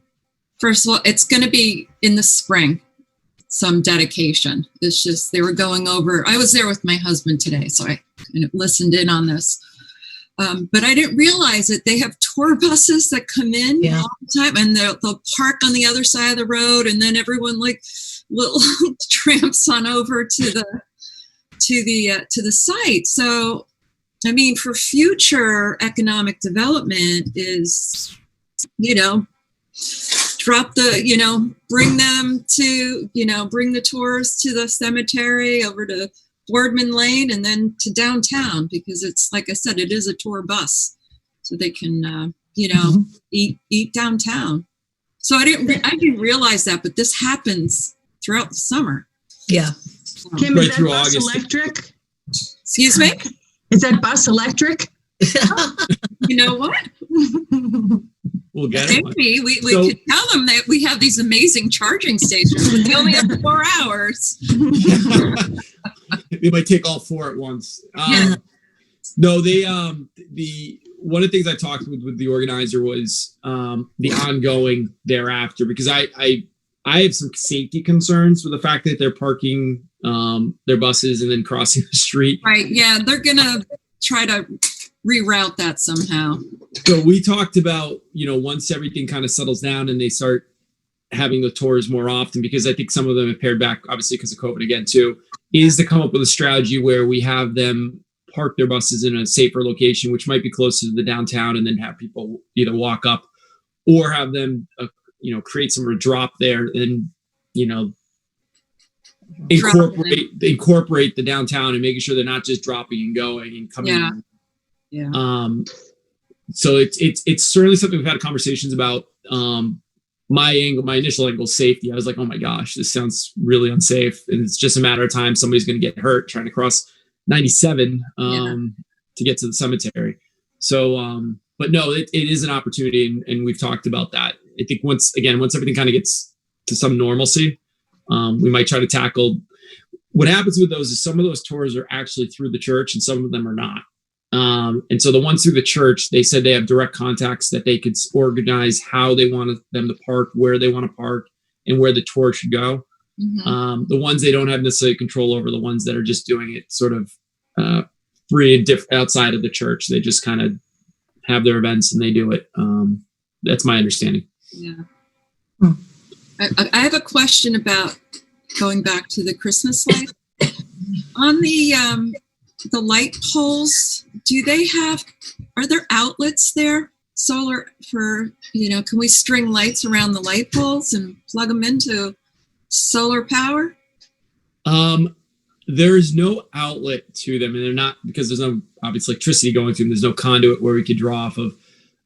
Speaker 8: First of all, it's going to be in the spring, some dedication. It's just they were going over. I was there with my husband today, so I kind of listened in on this. But I didn't realize that they have tour buses that come in all the time, and they'll park on the other side of the road, and then everyone like little tramps on over to the site. So I mean, for future economic development is, drop the, bring them to, bring the tours to the cemetery over to Boardman Lane and then to downtown, because it's, like I said, it is a tour bus. So they can, eat downtown. So I didn't realize that, but this happens throughout the summer.
Speaker 6: Yeah.
Speaker 1: Kim,
Speaker 7: Right
Speaker 1: is that
Speaker 7: through
Speaker 1: bus
Speaker 7: August.
Speaker 1: electric?
Speaker 8: Excuse me?
Speaker 1: Is that bus electric?
Speaker 8: You know what?
Speaker 7: We'll get it.
Speaker 8: Maybe we
Speaker 7: So-
Speaker 8: could tell them that we have these amazing charging stations, but they only have 4 hours.
Speaker 7: They might take all 4 at once.
Speaker 8: Yeah.
Speaker 7: No, they the one of the things I talked with the organizer was the ongoing thereafter, because I have some safety concerns with the fact that they're parking their buses and then crossing the street.
Speaker 8: Right. Yeah. They're going to try to reroute that somehow.
Speaker 7: So we talked about, once everything kind of settles down and they start having the tours more often, because I think some of them have pared back, obviously because of COVID again too, is to come up with a strategy where we have them park their buses in a safer location, which might be closer to the downtown, and then have people either walk up or have them, create some drop there and, incorporate the downtown and making sure they're not just dropping and going and coming.
Speaker 8: Yeah.
Speaker 7: In.
Speaker 8: Yeah.
Speaker 7: So it's certainly something we've had conversations about. My initial angle is safety. I was like, oh my gosh, this sounds really unsafe, and it's just a matter of time somebody's going to get hurt trying to cross 97 to get to the cemetery. So, but no, it is an opportunity, and we've talked about that. I think once everything kind of gets to some normalcy, we might try to tackle. What happens with those is some of those tours are actually through the church, and some of them are not. And so the ones through the church, they said they have direct contacts that they could organize how they want them to park, where they want to park, and where the tour should go.
Speaker 8: Mm-hmm.
Speaker 7: The ones they don't have necessarily control over, the ones that are just doing it sort of free and outside of the church. They just kind of have their events and they do it. That's my understanding.
Speaker 8: Yeah. I have a question about going back to the Christmas light. On the light poles, are there outlets there? Solar for, can we string lights around the light poles and plug them into solar power?
Speaker 7: There's no outlet to them, and they're not, because there's no obvious electricity going through them. There's no conduit where we could draw off of.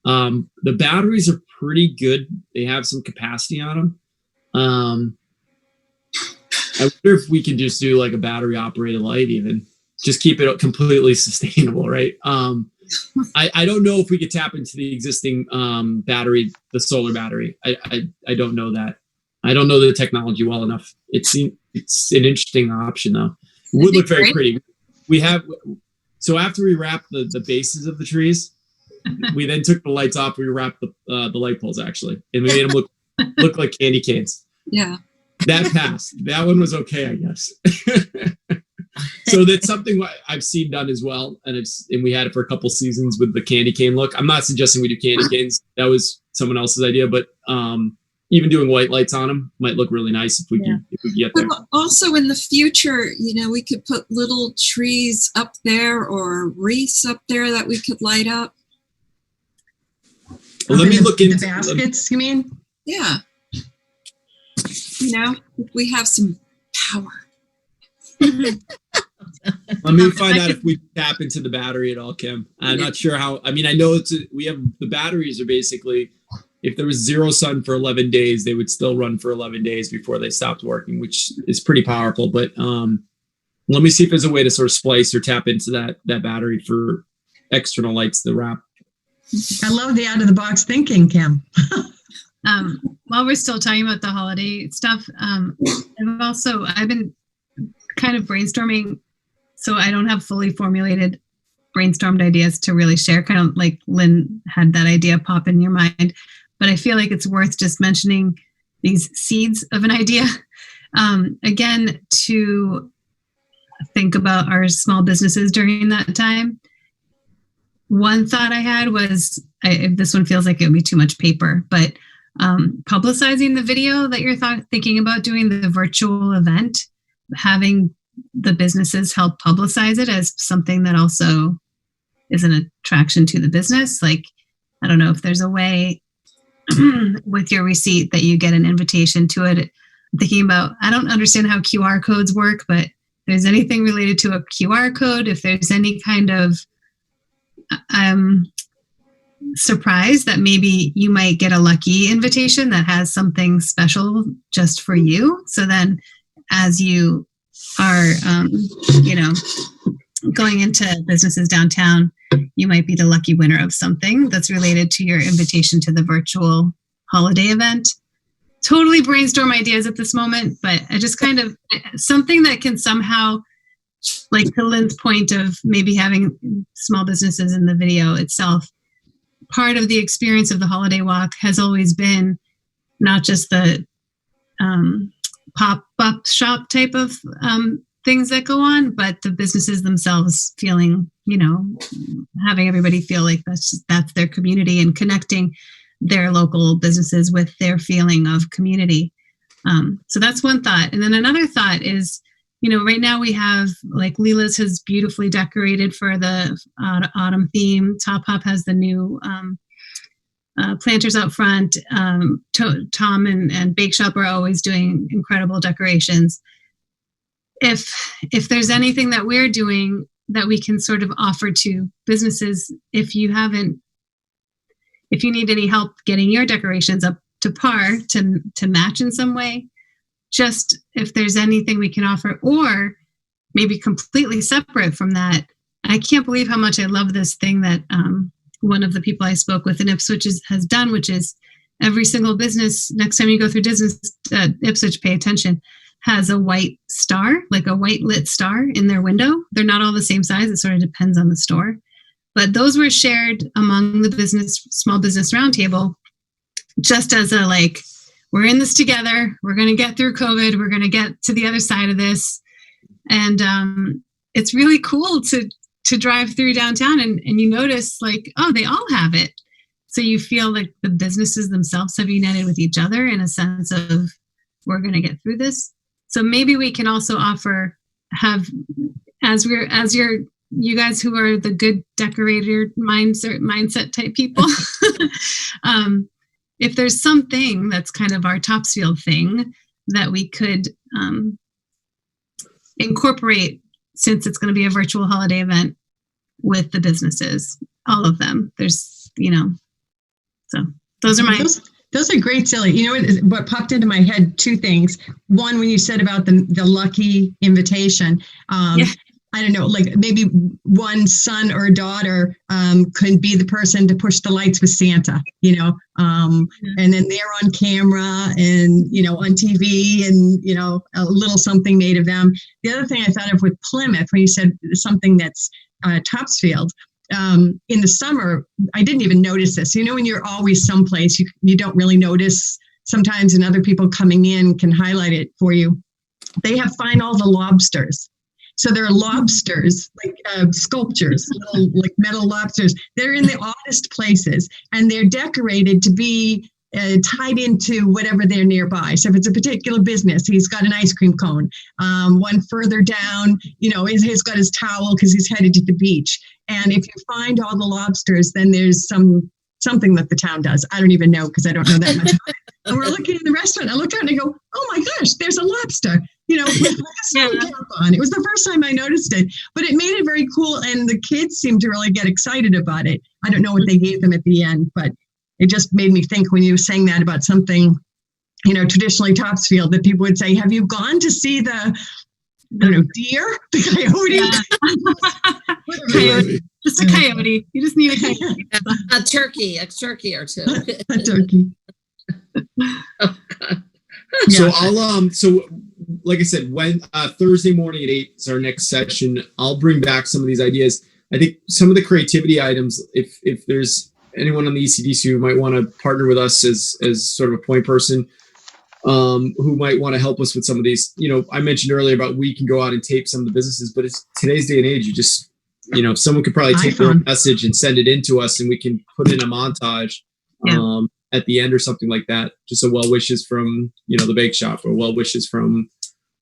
Speaker 7: The batteries are pretty good. They have some capacity on them. I wonder if we could just do like a battery operated light, even just keep it completely sustainable, right? I don't know if we could tap into the existing battery, the solar battery. I don't know that. I don't know the technology well enough. It's an interesting option though. It would look very pretty. So after we wrapped the bases of the trees, we then took the lights off. We wrapped the light poles actually, and we made them look like candy canes.
Speaker 8: Yeah.
Speaker 7: That passed. That one was okay, I guess. So that's something I've seen done as well, and we had it for a couple seasons with the candy cane look. I'm not suggesting we do candy canes. That was someone else's idea, but even doing white lights on them might look really nice if we get there.
Speaker 8: But also in the future, we could put little trees up there or wreaths up there that we could light up.
Speaker 7: Well, let me look into
Speaker 1: the baskets. You mean?
Speaker 8: Yeah. If we have some power.
Speaker 7: Let me find out if we tap into the battery at all, Kim. I'm not sure how. I mean, I know we have the batteries are basically, if there was zero sun for 11 days, they would still run for 11 days before they stopped working, which is pretty powerful. But let me see if there's a way to sort of splice or tap into that battery for external lights to wrap.
Speaker 1: I love the out of the box thinking, Kim.
Speaker 2: While we're still talking about the holiday stuff, I've been kind of brainstorming, so I don't have fully formulated brainstormed ideas to really share, kind of like Lynn had that idea pop in your mind, but I feel like it's worth just mentioning these seeds of an idea. Again, to think about our small businesses during that time. One thought I had was, this one feels like it would be too much paper, but publicizing the video that you're thinking about doing, the virtual event, having the businesses help publicize it as something that also is an attraction to the business. Like, I don't know if there's a way with your receipt that you get an invitation to it. I'm thinking about, I don't understand how QR codes work, but if there's anything related to a QR code, if there's any kind of surprise that maybe you might get a lucky invitation that has something special just for you. So then as you are, going into businesses downtown, you might be the lucky winner of something that's related to your invitation to the virtual holiday event. Totally brainstorm ideas at this moment, but I just kind of something that can somehow, like to Lynn's point of maybe having small businesses in the video itself, part of the experience of the holiday walk has always been not just the pop-up shop type of things that go on, but the businesses themselves feeling, having everybody feel like that's their community and connecting their local businesses with their feeling of community. So that's one thought. And then another thought is, right now we have, like, Leela's has beautifully decorated for the autumn theme. Top Hop has the new planters out front. Tom and Bake Shop are always doing incredible decorations. If there's anything that we're doing that we can sort of offer to businesses, if you need any help getting your decorations up to par to match in some way, just if there's anything we can offer, or maybe completely separate from that. I can't believe how much I love this thing that one of the people I spoke with in Ipswich has done, which is every single business, next time you go through Ipswich, pay attention, has a white star, like a white lit star in their window. They're not all the same size. It sort of depends on the store. But those were shared among the small business roundtable, just as a, like, we're in this together. We're going to get through COVID. We're going to get to the other side of this. And it's really cool to drive through downtown and you notice, like, oh, they all have it. So you feel like the businesses themselves have united with each other in a sense of, we're going to get through this. So maybe we can also you guys who are the good decorator mindset type people, if there's something that's kind of our Topsfield thing that we could incorporate, since it's going to be a virtual holiday event, with the businesses, all of them. There's, so those are my...
Speaker 1: Those are great, Silly. What popped into my head, two things. One, when you said about the lucky invitation, I don't know, like maybe one son or daughter could be the person to push the lights with Santa, and then they're on camera and, on TV and, a little something made of them. The other thing I thought of with Plymouth, when you said something that's Topsfield, in the summer, I didn't even notice this. When you're always someplace, you don't really notice sometimes, and other people coming in can highlight it for you. They find all the lobsters. So there are lobsters, like sculptures, little like metal lobsters. They're in the oddest places, and they're decorated to be tied into whatever they're nearby. So if it's a particular business, he's got an ice cream cone. One further down, he's got his towel because he's headed to the beach. And if you find all the lobsters, then there's something that the town does. I don't even know because I don't know that much about it. And we're looking in the restaurant. I look out and I go, oh my gosh, there's a lobster. With a cap on. It was the first time I noticed it, but it made it very cool. And the kids seemed to really get excited about it. I don't know what they gave them at the end, but it just made me think when you were saying that about something, traditionally Topsfield, that people would say, have you gone to see the, deer? The coyote?
Speaker 2: Coyote. Just a coyote. You just need a coyote.
Speaker 6: A turkey or two.
Speaker 1: A turkey.
Speaker 6: Oh, God.
Speaker 7: So so like I said, when Thursday morning at 8 is our next session, I'll bring back some of these ideas. I think some of the creativity items, if there's anyone on the ECDC who might want to partner with us as sort of a point person, who might want to help us with some of these, I mentioned earlier about we can go out and tape some of the businesses, but it's today's day and age. You just, someone could probably take their message and send it in to us, and we can put in a montage at the end or something like that. Just a well wishes from, the bake shop, or well wishes from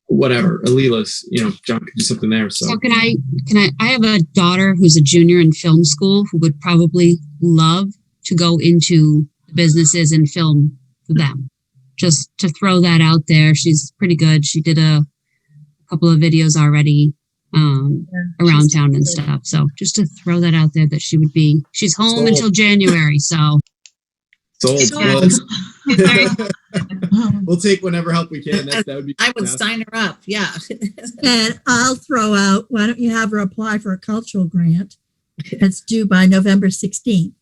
Speaker 7: whatever, Alila's, John could do something there. So
Speaker 11: So can I have a daughter who's a junior in film school who would probably love to go into businesses and film for them. Just to throw that out there. She's pretty good. She did a couple of videos already around town and stuff. So just to throw that out there that she's home
Speaker 7: Sold.
Speaker 11: until January. So
Speaker 7: sold.
Speaker 1: Sold.
Speaker 7: We'll take whatever help we can. That would be.
Speaker 6: I would
Speaker 7: fantastic.
Speaker 6: sign her up. Yeah.
Speaker 4: And I'll throw out, why don't you have her apply for a cultural grant? It's due by November 16th.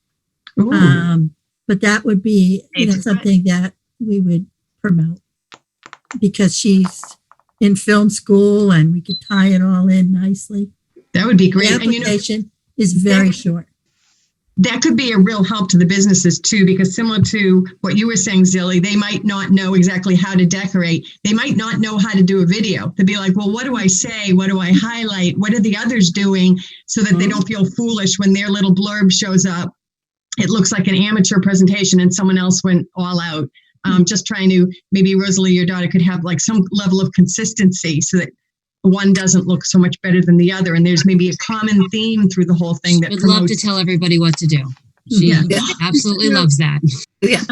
Speaker 1: Ooh.
Speaker 4: But that would be, something that we would promote because she's in film school and we could tie it all in nicely.
Speaker 1: That would be
Speaker 4: The
Speaker 1: great. And
Speaker 4: application is very short.
Speaker 1: that could be a real help to the businesses too, because similar to what you were saying, Zilly, they might not know exactly how to decorate. They might not know how to do a video. They'd be like, well, what do I say? What do I highlight? What are the others doing? So that they don't feel foolish when their little blurb shows up. It looks like an amateur presentation and someone else went all out. Just trying to, maybe Rosalie, your daughter could have like some level of consistency so that one doesn't look so much better than the other. And there's maybe a common theme through the whole thing that
Speaker 11: would love to
Speaker 1: promotes.
Speaker 11: tell everybody what to do. She absolutely loves that.
Speaker 6: Yeah.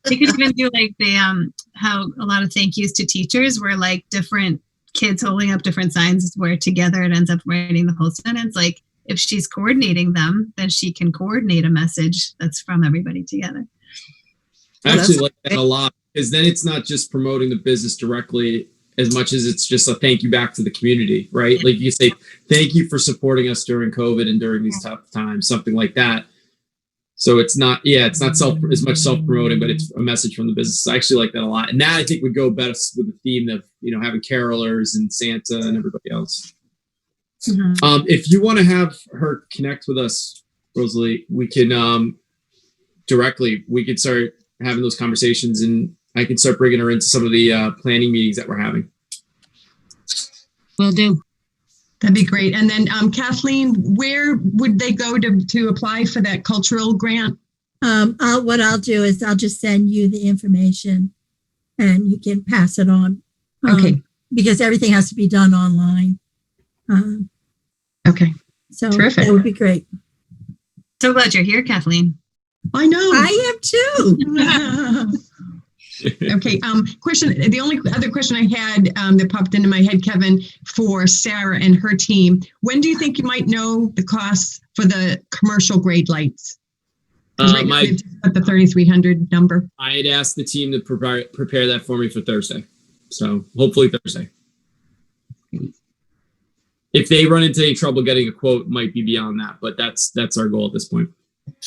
Speaker 2: They could even do like the how a lot of thank yous to teachers were like different kids holding up different signs where together it ends up writing the whole sentence. Like if she's coordinating them, then she can coordinate a message that's from everybody together.
Speaker 7: I actually like that a lot because then it's not just promoting the business directly as much as it's just a thank you back to the community, right? Like you say, thank you for supporting us during COVID and during these tough times, something like that. So it's not as much self-promoting, but it's a message from the business. I actually like that a lot. And that I think would go best with the theme of, having carolers and Santa and everybody else.
Speaker 2: Mm-hmm.
Speaker 7: If you want to have her connect with us, Rosalie, we can we could start having those conversations and I can start bringing her into some of the planning meetings that we're having.
Speaker 11: Will do.
Speaker 1: That'd be great. And then Kathleen, where would they go to apply for that cultural grant?
Speaker 4: What I'll do is I'll just send you the information and you can pass it on.
Speaker 1: Okay.
Speaker 4: Because everything has to be done online.
Speaker 1: Okay.
Speaker 4: So
Speaker 1: Terrific.
Speaker 4: that would be great.
Speaker 2: So glad you're here, Kathleen.
Speaker 1: I know.
Speaker 4: I am too.
Speaker 1: Okay. Question. The only other question I had that popped into my head, Kevin, for Sarah and her team. When do you think you might know the costs for the commercial grade lights? Right now they've just got the 3,300 number.
Speaker 7: I had asked the team to prepare that for me for Thursday. So hopefully Thursday. If they run into any trouble getting a quote, it might be beyond that, but that's our goal at this point.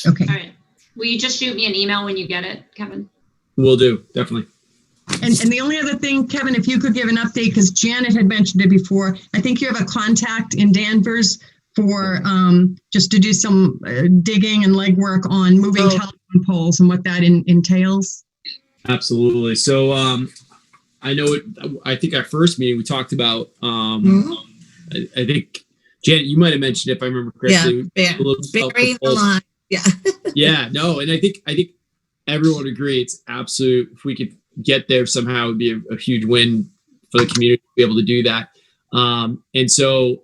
Speaker 1: Okay.
Speaker 3: All right. Will you just shoot me an email when you get it, Kevin?
Speaker 7: Will do, definitely.
Speaker 1: And the only other thing, Kevin, if you could give an update, because Janet had mentioned it before, I think you have a contact in Danvers for just to do some digging and legwork on moving telephone poles and what that entails.
Speaker 7: Absolutely. So I know I think our first meeting we talked about, I think, Janet, you might have mentioned it, if I remember correctly.
Speaker 6: Yeah, burying the line. Yeah.
Speaker 7: Yeah, no, and I think everyone would agree it's absolute. If we could get there somehow, it would be a huge win for the community to be able to do that. And so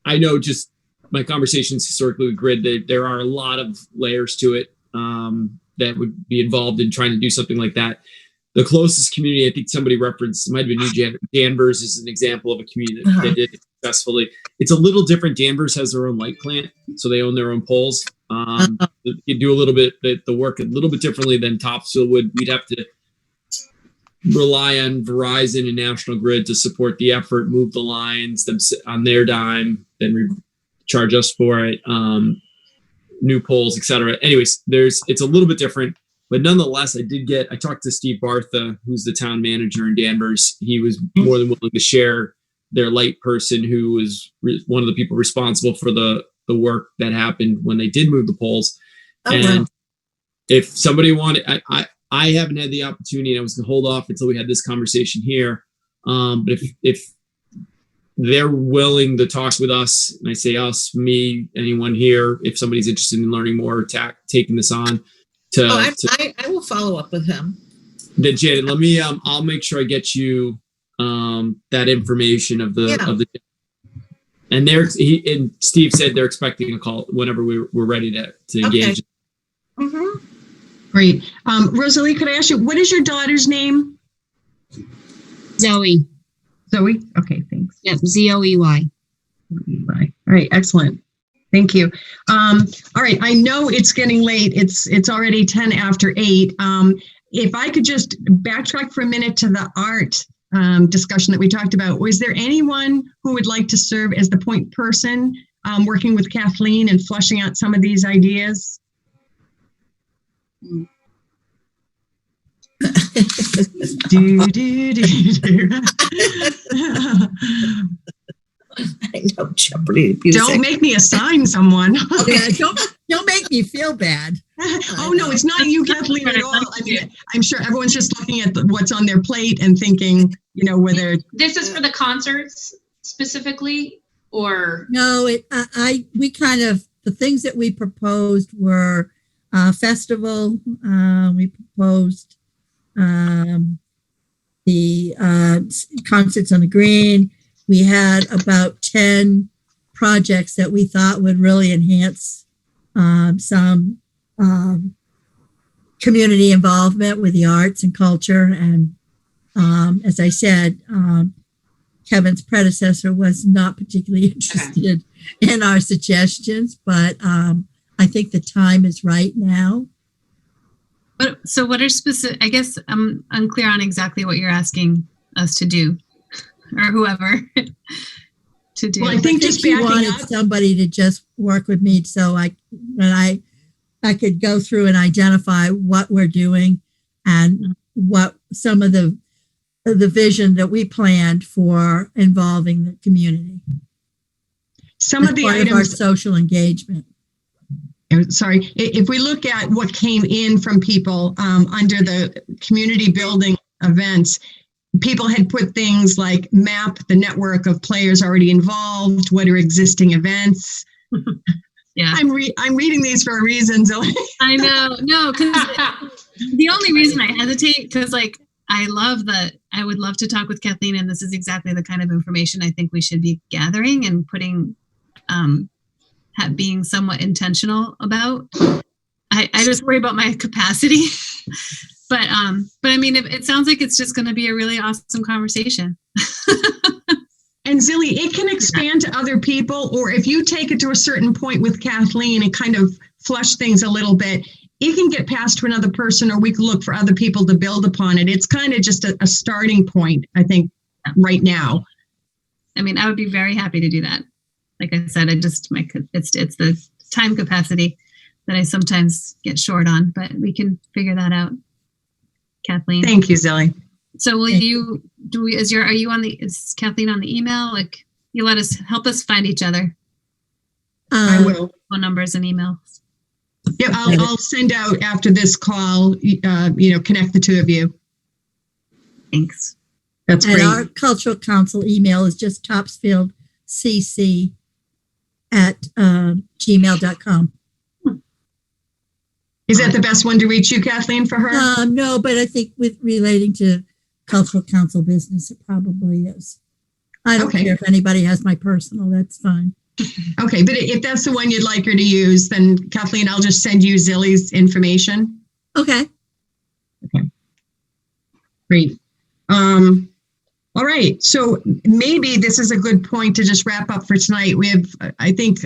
Speaker 7: I know just my conversations historically with Grid, there are a lot of layers to it that would be involved in trying to do something like that. The closest community, I think somebody referenced, might have been New Danvers is an example of a community that did it successfully. It's a little different. Danvers has their own light plant, so they own their own poles. You do a little bit the work a little bit differently than Topsfield would. We'd have to rely on Verizon and National Grid to support the effort, move the lines, them sit on their dime, then charge us for it, new poles, etc. Anyways, it's a little bit different. But nonetheless, I talked to Steve Bartha, who's the town manager in Danvers. He was more than willing to share their light person, who was one of the people responsible for the work that happened when they did move the poles. If somebody wanted, I haven't had the opportunity, and I was going to hold off until we had this conversation here. But if they're willing to talk with us, and I say us, me, anyone here, if somebody's interested in learning more, taking this on,
Speaker 6: I will follow up with him.
Speaker 7: Then Janet, let me. I'll make sure I get you that information of the
Speaker 6: Yeah.
Speaker 7: and and Steve said they're expecting a call whenever we're ready to engage.
Speaker 6: Mhm.
Speaker 1: Great. Rosalie, could I ask you, what is your daughter's name?
Speaker 11: Zoe.
Speaker 1: Zoe? Okay, thanks.
Speaker 11: Yep. ZOEY.
Speaker 1: All right, excellent. Thank you. All right, I know it's getting late. It's already 10 after 8. If I could just backtrack for a minute to the art discussion that we talked about, was there anyone who would like to serve as the point person working with Kathleen and flushing out some of these ideas?
Speaker 6: I know Jeopardy music.
Speaker 1: Don't make me assign someone.
Speaker 4: Yeah, don't make me feel bad.
Speaker 1: Oh no, it's not you, Kathleen, at all. I mean, I'm sure everyone's just looking at what's on their plate and thinking, whether
Speaker 3: This is for the concerts specifically, or
Speaker 4: No, we kind of, the things that we proposed were festival. We proposed the concerts on the green. We had about 10 projects that we thought would really enhance some community involvement with the arts and culture. And as I said, Kevin's predecessor was not particularly interested in our suggestions, but I think the time is right now.
Speaker 2: So what are specific, I guess I'm unclear on exactly what you're asking us to do, or whoever to do.
Speaker 1: Well, I think just
Speaker 4: he
Speaker 1: backing
Speaker 4: wanted
Speaker 1: up.
Speaker 4: somebody to just work with me so I could go through and identify what we're doing and what some of the vision that we planned for involving the community.
Speaker 1: Some of the
Speaker 4: Part of our
Speaker 1: items,
Speaker 4: social engagement.
Speaker 1: sorry, if we look at what came in from people under the community building events, people had put things like map the network of players already involved, what are existing events.
Speaker 2: Yeah.
Speaker 1: I'm reading these for a reason, Zoe.
Speaker 2: I know. No, because the only reason I hesitate, because I would love to talk with Kathleen, and this is exactly the kind of information I think we should be gathering and putting, being somewhat intentional about. I just worry about my capacity. But I mean, it sounds like it's just going to be a really awesome conversation.
Speaker 1: And Zilly, it can expand to other people, or if you take it to a certain point with Kathleen and kind of flush things a little bit, it can get passed to another person, or we can look for other people to build upon it. It's kind of just a starting point, I think, right now.
Speaker 2: I mean, I would be very happy to do that. Like I said, it's the time capacity that I sometimes get short on, but we can figure that out, Kathleen.
Speaker 1: Thank you, Zilly.
Speaker 2: So will you is Kathleen on the email? Like, you help us find each other.
Speaker 1: I will.
Speaker 2: Phone numbers and emails.
Speaker 1: Yeah, I'll send out after this call, connect the two of you.
Speaker 2: Thanks.
Speaker 1: That's
Speaker 4: And
Speaker 1: great.
Speaker 4: our cultural council email is just topsfieldcc@gmail.com.
Speaker 1: Is that the best one to reach you, Kathleen, for her?
Speaker 4: No, but I think with relating to cultural council business, it probably is. I don't care if anybody has my personal, that's fine.
Speaker 1: Okay, but if that's the one you'd like her to use, then Kathleen, I'll just send you Zilly's information.
Speaker 4: Okay.
Speaker 1: Great. All right, so maybe this is a good point to just wrap up for tonight. We have, I think,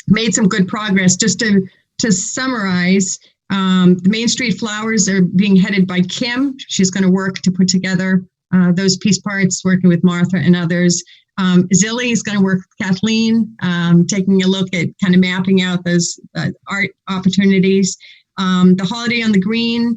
Speaker 1: made some good progress. Just to summarize, the Main Street Flowers are being headed by Kim. She's going to work to put together those piece parts, working with Martha and others. Zilly is going to work with Kathleen, taking a look at kind of mapping out those art opportunities. The Holiday on the Green,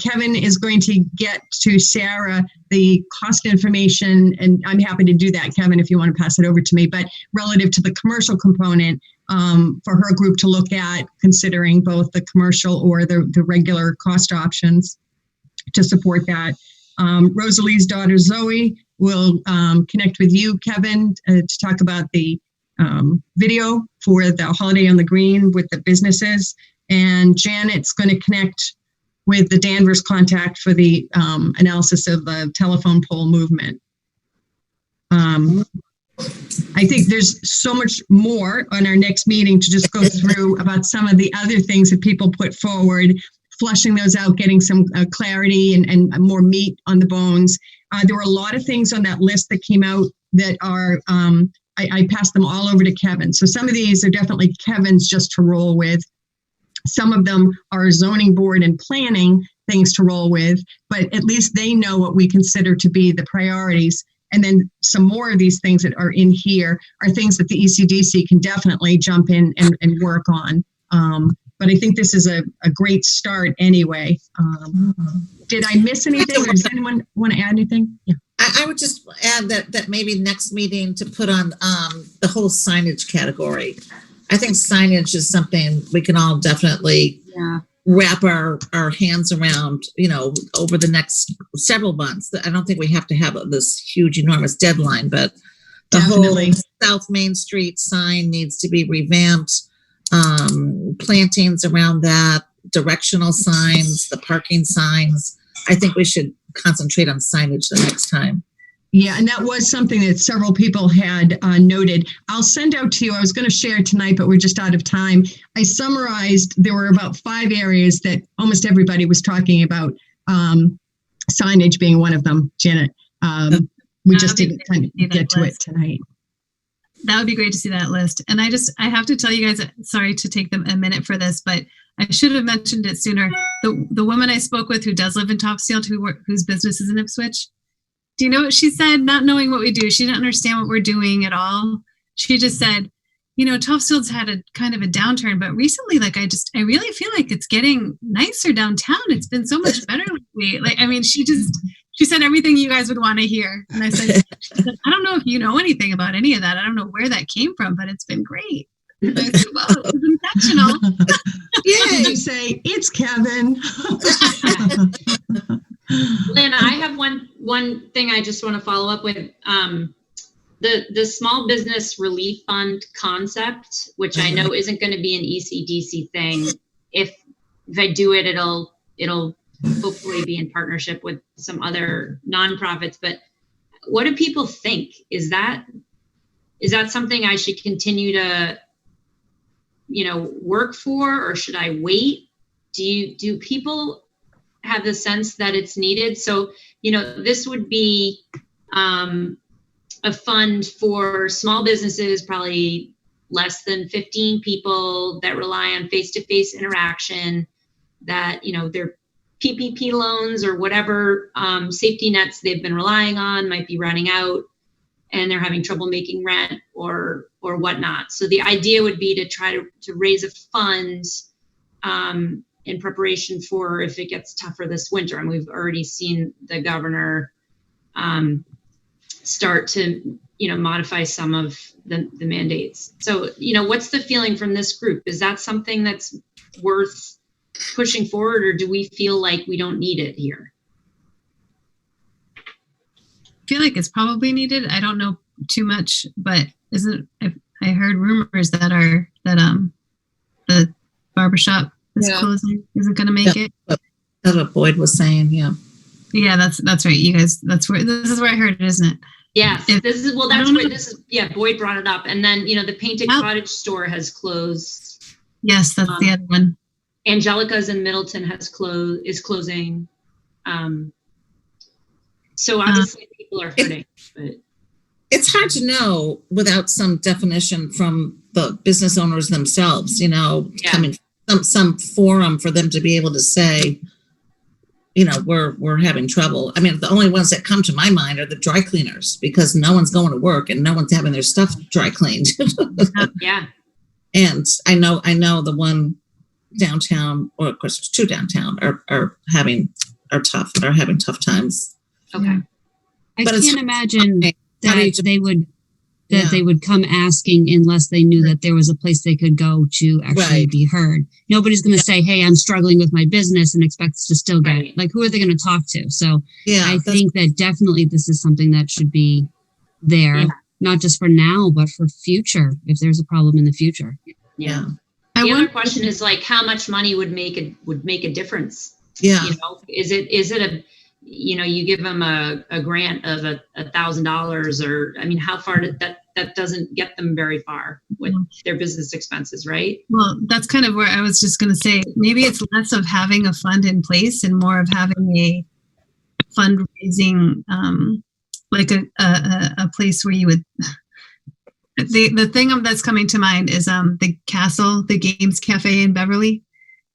Speaker 1: Kevin is going to get to Sarah the cost information, and I'm happy to do that, Kevin, if you want to pass it over to me, but relative to the commercial component, for her group to look at, considering both the commercial or the regular cost options to support that. Rosalie's daughter, Zoe, will connect with you, Kevin, to talk about the video for the Holiday on the Green with the businesses. And Janet's going to connect with the Danvers contact for the analysis of the telephone pole movement. I think there's so much more on our next meeting to just go through about some of the other things that people put forward, flushing those out, getting some clarity and more meat on the bones. There were a lot of things on that list that came out that are, I passed them all over to Kevin. So some of these are definitely Kevin's just to roll with. Some of them are zoning board and planning things to roll with, but at least they know what we consider to be the priorities. And then some more of these things that are in here are things that the ECDC can definitely jump in and work on. But I think this is a great start anyway. Did I miss anything, or does anyone want to add anything? Yeah.
Speaker 6: I would just add that maybe next meeting to put on the whole signage category. I think signage is something we can all definitely wrap our hands around, over the next several months. I don't think we have to have this huge, enormous deadline, but the
Speaker 1: Definitely.
Speaker 6: whole South Main Street sign needs to be revamped. Plantings around that, directional signs, the parking signs. I think we should concentrate on signage the next time.
Speaker 1: Yeah, and that was something that several people had noted. I'll send out to you. I was going to share it tonight, but we're just out of time. I summarized, there were about 5 areas that almost everybody was talking about, signage being one of them, Janet. We just didn't kind of get to it tonight.
Speaker 2: That would be great to see that list. And I have to tell you guys, sorry to take them a minute for this, but I should have mentioned it sooner. The woman I spoke with who does live in Topsfield, whose business is in Ipswich, do you know what she said? Not knowing what we do, she didn't understand what we're doing at all. She just said, Topsfield's had a kind of a downturn, but recently, I really feel like it's getting nicer downtown. It's been so much better lately. She said everything you guys would want to hear. And I said, I don't know if you know anything about any of that. I don't know where that came from, but it's been great. And I said, well, it was intentional.
Speaker 1: Yeah, you say, it's Kevin.
Speaker 3: Lynn, I have one thing I just want to follow up with. The small business relief fund concept, which I know isn't going to be an ECDC thing. If I do it, it'll hopefully be in partnership with some other nonprofits. But what do people think? Is that something I should continue to, work for, or should I wait? Do people have the sense that it's needed? So, this would be a fund for small businesses, probably less than 15 people that rely on face-to-face interaction, that, their PPP loans or whatever safety nets they've been relying on might be running out, and they're having trouble making rent or whatnot. So the idea would be to try to raise a fund in preparation for if it gets tougher this winter. And we've already seen the governor start to, modify some of the mandates. So, what's the feeling from this group? Is that something that's worth pushing forward, or do we feel like we don't need it here?
Speaker 2: I feel like it's probably needed. I don't know too much, but I heard rumors that the barbershop is closing, isn't going to make it.
Speaker 6: That's what Boyd was saying. Yeah.
Speaker 2: Yeah, that's right. You guys, this is where I heard it, isn't it?
Speaker 3: Yes, Boyd brought it up. And then, the Painted Cottage store has closed.
Speaker 2: Yes, that's the other one.
Speaker 3: Angelica's in Middleton is closing. So obviously people are hurting, but
Speaker 6: it's hard to know without some definition from the business owners themselves, coming some forum for them to be able to say, we're having trouble. I mean, the only ones that come to my mind are the dry cleaners, because no one's going to work and no one's having their stuff dry cleaned.
Speaker 3: Yeah.
Speaker 6: And I know the one downtown, or of course 2 downtown are having tough times.
Speaker 3: Okay.
Speaker 11: I
Speaker 6: But
Speaker 11: can't imagine
Speaker 6: How do you
Speaker 11: that they would come asking unless they knew that there was a place they could go to actually
Speaker 6: Right.
Speaker 11: be heard. Nobody's going to say, "Hey, I'm struggling with my business," and expect us to still get
Speaker 3: Right.
Speaker 11: it. Like, who are they going to talk to? So I
Speaker 6: that's-
Speaker 11: think that definitely this is something that should be there,
Speaker 3: Yeah.
Speaker 11: not just for now, but for future, if there's a problem in the future.
Speaker 3: Yeah.
Speaker 6: yeah.
Speaker 3: The other question is how much money would make a difference
Speaker 6: Yeah.
Speaker 3: You know, is it a, you know, you give them a grant of $1,000, or, I mean, how far did that doesn't get them very far with their business expenses, right?
Speaker 2: Well, that's kind of where I was just going to say, maybe it's less of having a fund in place and more of having a fundraising, like a place where you would, the thing that's coming to mind is the Castle, the Games Cafe in Beverly.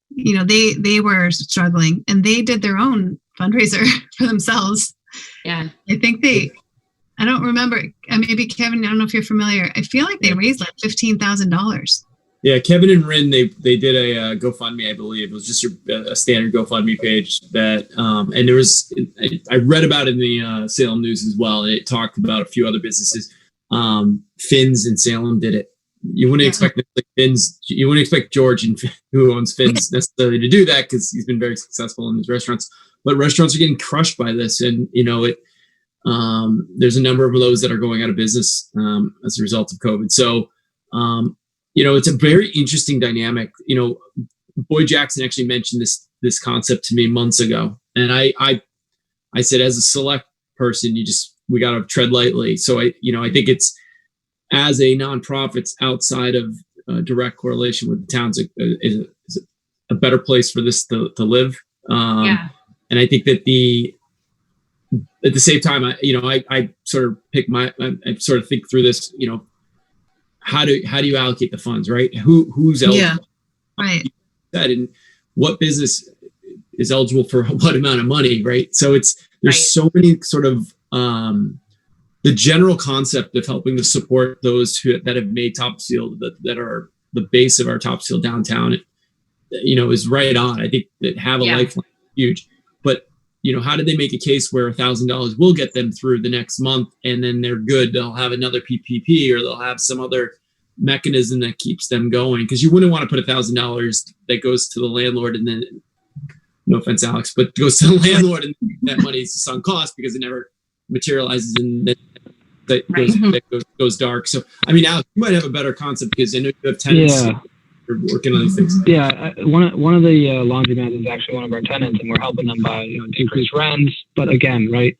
Speaker 2: You know, they were struggling and they did their own fundraiser for themselves.
Speaker 3: Yeah.
Speaker 2: I think I don't remember. Maybe Kevin, I don't know if you're familiar. I feel like they raised like $15,000.
Speaker 7: Yeah, Kevin and Rin, they did a GoFundMe, I believe. It was just a standard GoFundMe page that, and there was, I read about it in the Salem News as well. And it talked about a few other businesses. Finn's in Salem did it. You wouldn't expect Finn's. You wouldn't expect George, who owns Finn's, necessarily to do that because he's been very successful in his restaurants. But restaurants are getting crushed by this, and you know it. There's a number of those that are going out of business as a result of COVID. So, you know, it's a very interesting dynamic. You know, Boyd Jackson actually mentioned this concept to me months ago, and I said, as a select person, we got to tread lightly. So I think it's, as a nonprofit outside of direct correlation with the towns, is a better place for this to live. And I think that at the same time, I sort of I sort of think through this, you know, how do you allocate the funds, right? Who's eligible?
Speaker 2: Yeah. Right.
Speaker 7: And what business is eligible for what amount of money, right? So there's so many sort of, the general concept of helping to support those that have made Topsfield, that are the base of our Topsfield downtown, you know, is right on. I think that have a lifeline is huge. But, you know, how do they make a case where $1,000 will get them through the next month and then they're good? They'll have another PPP, or they'll have some other mechanism that keeps them going. Because you wouldn't want to put $1,000 that goes to the landlord and then, no offense, Alex, but goes to the landlord and that money is sunk cost because it never materializes and then that goes dark. So, I mean, Alex, you might have a better concept because I know you have tenants who are working on these things.
Speaker 12: Yeah, one of the laundromats is actually one of our tenants, and we're helping them by increased rents. But again, right,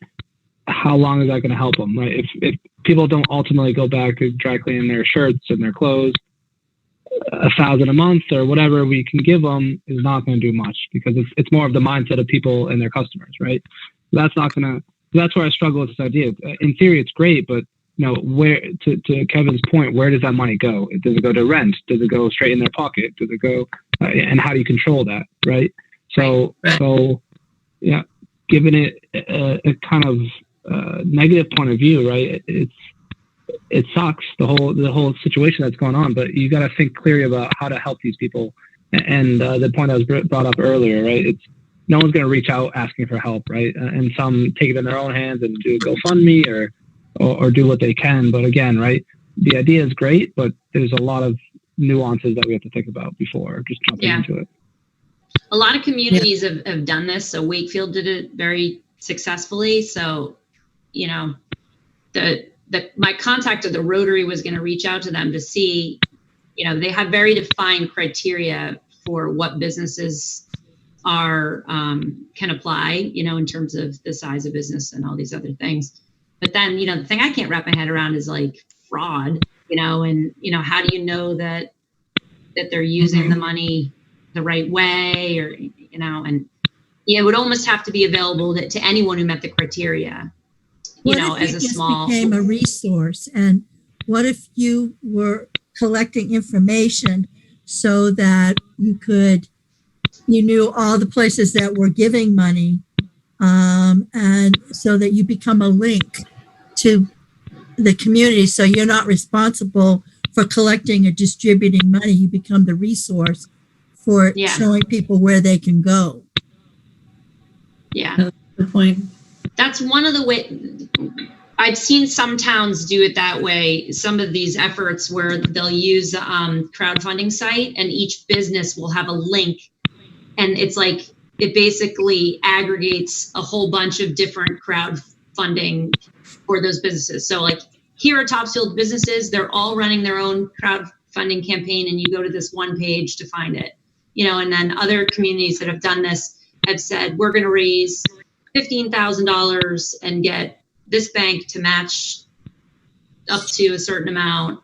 Speaker 12: how long is that going to help them, right? If people don't ultimately go back to dry cleaning their shirts and their clothes, $1,000 a month or whatever we can give them is not going to do much, because it's more of the mindset of people and their customers, right? That's not going to. That's where I struggle with this idea. In theory, it's great, but you know, where to Kevin's point, where does that money go? Does it go to rent? Does it go straight in their pocket? Does it go? And how do you control that, right? So yeah, given it a kind of negative point of view, right? It sucks, the whole situation that's going on. But you got to think clearly about how to help these people. And the point that was brought up earlier, right? No one's going to reach out asking for help, right? And some take it in their own hands and do a GoFundMe or do what they can. But again, right, the idea is great, but there's a lot of nuances that we have to think about before just jumping into it.
Speaker 3: A lot of communities have done this. So Wakefield did it very successfully. So, you know, my contact at the Rotary was going to reach out to them to see, you know, they have very defined criteria for what businesses can apply, you know, in terms of the size of business and all these other things. But then, you know, the thing I can't wrap my head around is like fraud, you know, and, you know, how do you know that they're using the money the right way, or, you know, and it would almost have to be available to anyone who met the criteria, you know, as a small.
Speaker 4: Became a resource. And what if you were collecting information so that you knew all the places that were giving money, and so that you become a link to the community. So you're not responsible for collecting or distributing money. You become the resource for showing people where they can go.
Speaker 3: Yeah.
Speaker 6: Good point.
Speaker 3: That's one of the ways. I've seen some towns do it that way. Some of these efforts where they'll use a crowdfunding site and each business will have a link. And it's like, it basically aggregates a whole bunch of different crowdfunding for those businesses. So like here are Topsfield businesses, they're all running their own crowdfunding campaign, and you go to this one page to find it, you know. And then other communities that have done this, have said, we're going to raise $15,000 and get this bank to match up to a certain amount.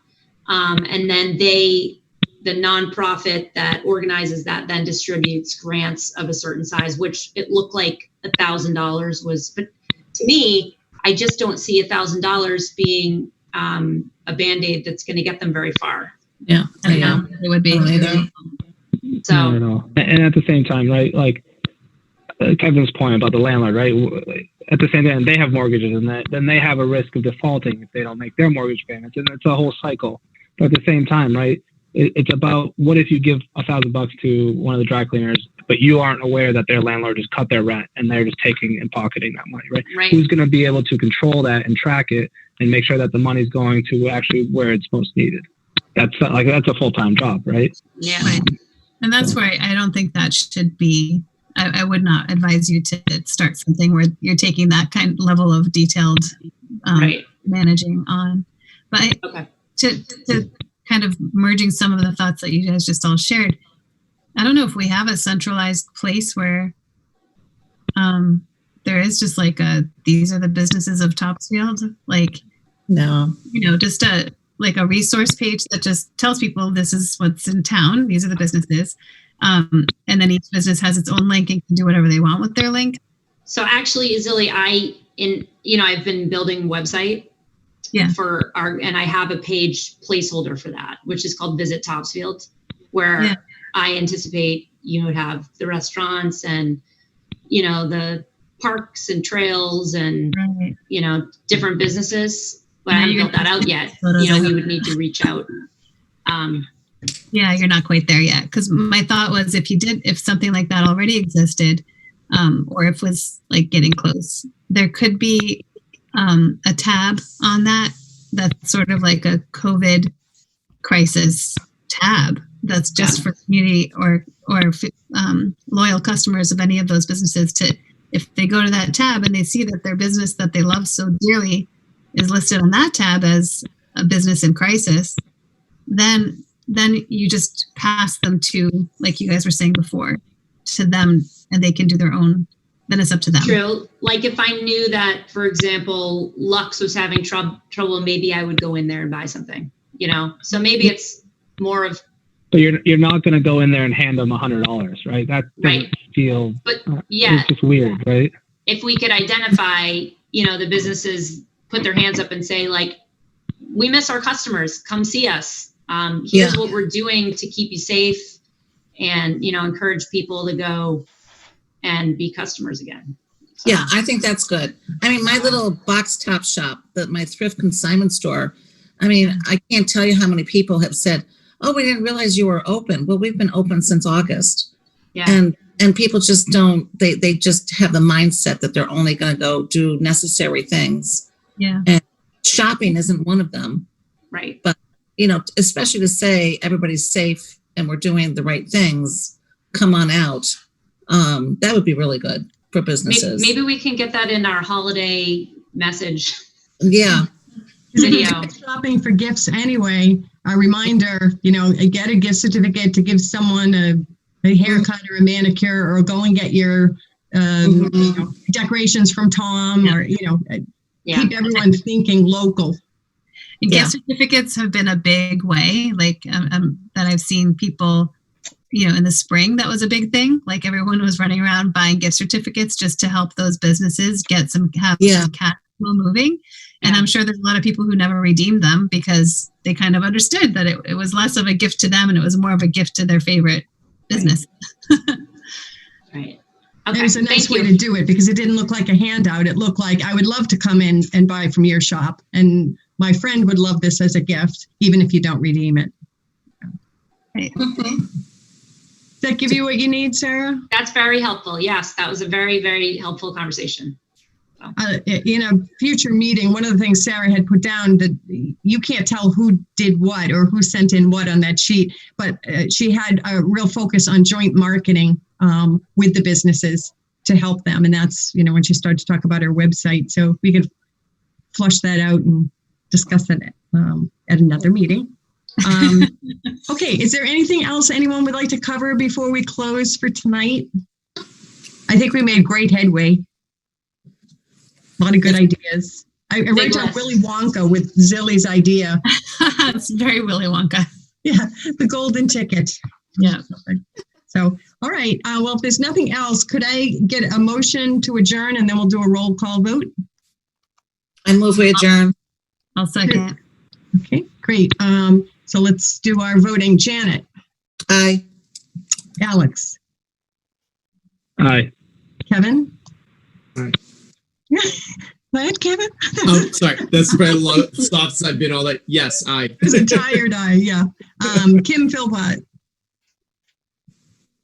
Speaker 3: And then the nonprofit that organizes that then distributes grants of a certain size, which it looked like $1,000 was. But to me, I just don't see $1,000 being a Band-Aid that's going to get them very far.
Speaker 6: Yeah,
Speaker 2: I don't know. It would be.
Speaker 3: So,
Speaker 12: No, no. And at the same time, right, like Kevin's point about the landlord, right? At the same time, they have mortgages, and then they have a risk of defaulting if they don't make their mortgage payments, and it's a whole cycle. But at the same time, right, it's about what if you give $1,000 to one of the dry cleaners, but you aren't aware that their landlord just cut their rent and they're just taking and pocketing that money, right?
Speaker 3: Right.
Speaker 12: Who's going to be able to control that and track it and make sure that the money's going to actually where it's most needed? That's a full-time job, right?
Speaker 3: yeah.
Speaker 2: Right. And that's why I don't think that should be, I would not advise you to start something where you're taking that kind of level of detailed
Speaker 3: Right.
Speaker 2: managing on. But
Speaker 3: Okay.
Speaker 2: to kind of merging some of the thoughts that you guys just all shared, I don't know if we have a centralized place where there is just like these are the businesses of Topsfield, like,
Speaker 6: No.
Speaker 2: just a resource page that just tells people this is what's in town. These are the businesses. And then each business has its own link and can do whatever they want with their link.
Speaker 3: So actually, Zilly, I've been building a website for and I have a page placeholder for that, which is called Visit Topsfield, where I anticipate you would have the restaurants and, the parks and trails and, different businesses. But I haven't built that out yet. We would need to reach out.
Speaker 2: Yeah, you're not quite there yet. Because my thought was if something like that already existed, or if it was like getting close, there could be a tab on that's sort of like a COVID crisis tab that's just for community or loyal customers of any of those businesses to, if they go to that tab and they see that their business that they love so dearly is listed on that tab as a business in crisis, then you just pass them to, like you guys were saying before, to them, and they can do their own. Then it's up to them.
Speaker 3: True. Like if I knew that, for example, Lux was having trouble, maybe I would go in there and buy something. So maybe it's more of.
Speaker 12: But you're not going to go in there and hand them $100, right? That doesn't feel.
Speaker 3: But yeah,
Speaker 12: it's just weird, right?
Speaker 3: If we could identify, the businesses put their hands up and say, like, we miss our customers. Come see us. Here's what we're doing to keep you safe, and encourage people to go and be customers again. So.
Speaker 6: Yeah, I think that's good. I mean, my little box top shop, my thrift consignment store, I can't tell you how many people have said, oh, we didn't realize you were open. Well, we've been open since August.
Speaker 3: Yeah.
Speaker 6: And people just don't, they just have the mindset that they're only going to go do necessary things.
Speaker 2: Yeah.
Speaker 6: And shopping isn't one of them.
Speaker 3: Right.
Speaker 6: But, especially to say everybody's safe and we're doing the right things, come on out. That would be really good for businesses.
Speaker 3: Maybe we can get that in our holiday message.
Speaker 6: Yeah.
Speaker 3: Video.
Speaker 1: Shopping for gifts anyway. A reminder, get a gift certificate to give someone a haircut or a manicure, or go and get your decorations from Tom, or keep everyone thinking local.
Speaker 2: And gift certificates have been a big way, like that I've seen people, in the spring, that was a big thing. Like everyone was running around buying gift certificates just to help those businesses get some cash flow moving. And I'm sure there's a lot of people who never redeemed them because they kind of understood that it was less of a gift to them and it was more of a gift to their favorite business.
Speaker 3: Right. Okay.
Speaker 1: It was a nice way to do it because it didn't look like a handout. It looked like I would love to come in and buy from your shop, and my friend would love this as a gift, even if you don't redeem it.
Speaker 2: Right.
Speaker 1: Does that give you what you need, Sarah?
Speaker 3: That's very helpful. Yes, that was a very, very helpful conversation.
Speaker 1: In a future meeting, one of the things Sarah had put down, that you can't tell who did what or who sent in what on that sheet, but she had a real focus on joint marketing with the businesses to help them. And that's, when she started to talk about her website. So we could flush that out and discuss that at another meeting. Okay, is there anything else anyone would like to cover before we close for tonight? I think we made great headway. A lot of good ideas. I wrote down
Speaker 3: list.
Speaker 1: Willy Wonka with Zilly's idea.
Speaker 2: It's very Willy Wonka.
Speaker 1: Yeah, the golden ticket.
Speaker 2: Yeah.
Speaker 1: So, all right. Well, if there's nothing else, could I get a motion to adjourn and then we'll do a roll call vote?
Speaker 6: I move we adjourn.
Speaker 2: I'll second.
Speaker 1: Okay, great. So let's do our voting. Janet,
Speaker 6: Aye.
Speaker 1: Alex,
Speaker 12: Aye.
Speaker 1: Kevin.
Speaker 7: Aye.
Speaker 1: What, Kevin?
Speaker 7: Oh, sorry. That's probably a lot of stops I've been all that. Yes, I.
Speaker 1: It's a tired eye, yeah. Kim Philpott.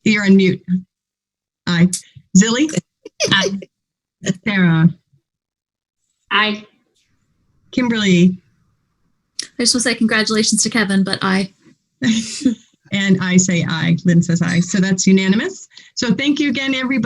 Speaker 1: You're on mute. Aye. Zilly?
Speaker 2: Aye.
Speaker 1: Sarah?
Speaker 3: Aye.
Speaker 1: Kimberly?
Speaker 9: I just want to say congratulations to Kevin, but
Speaker 1: And I say aye. Lynn says aye. So that's unanimous. So thank you again, everybody.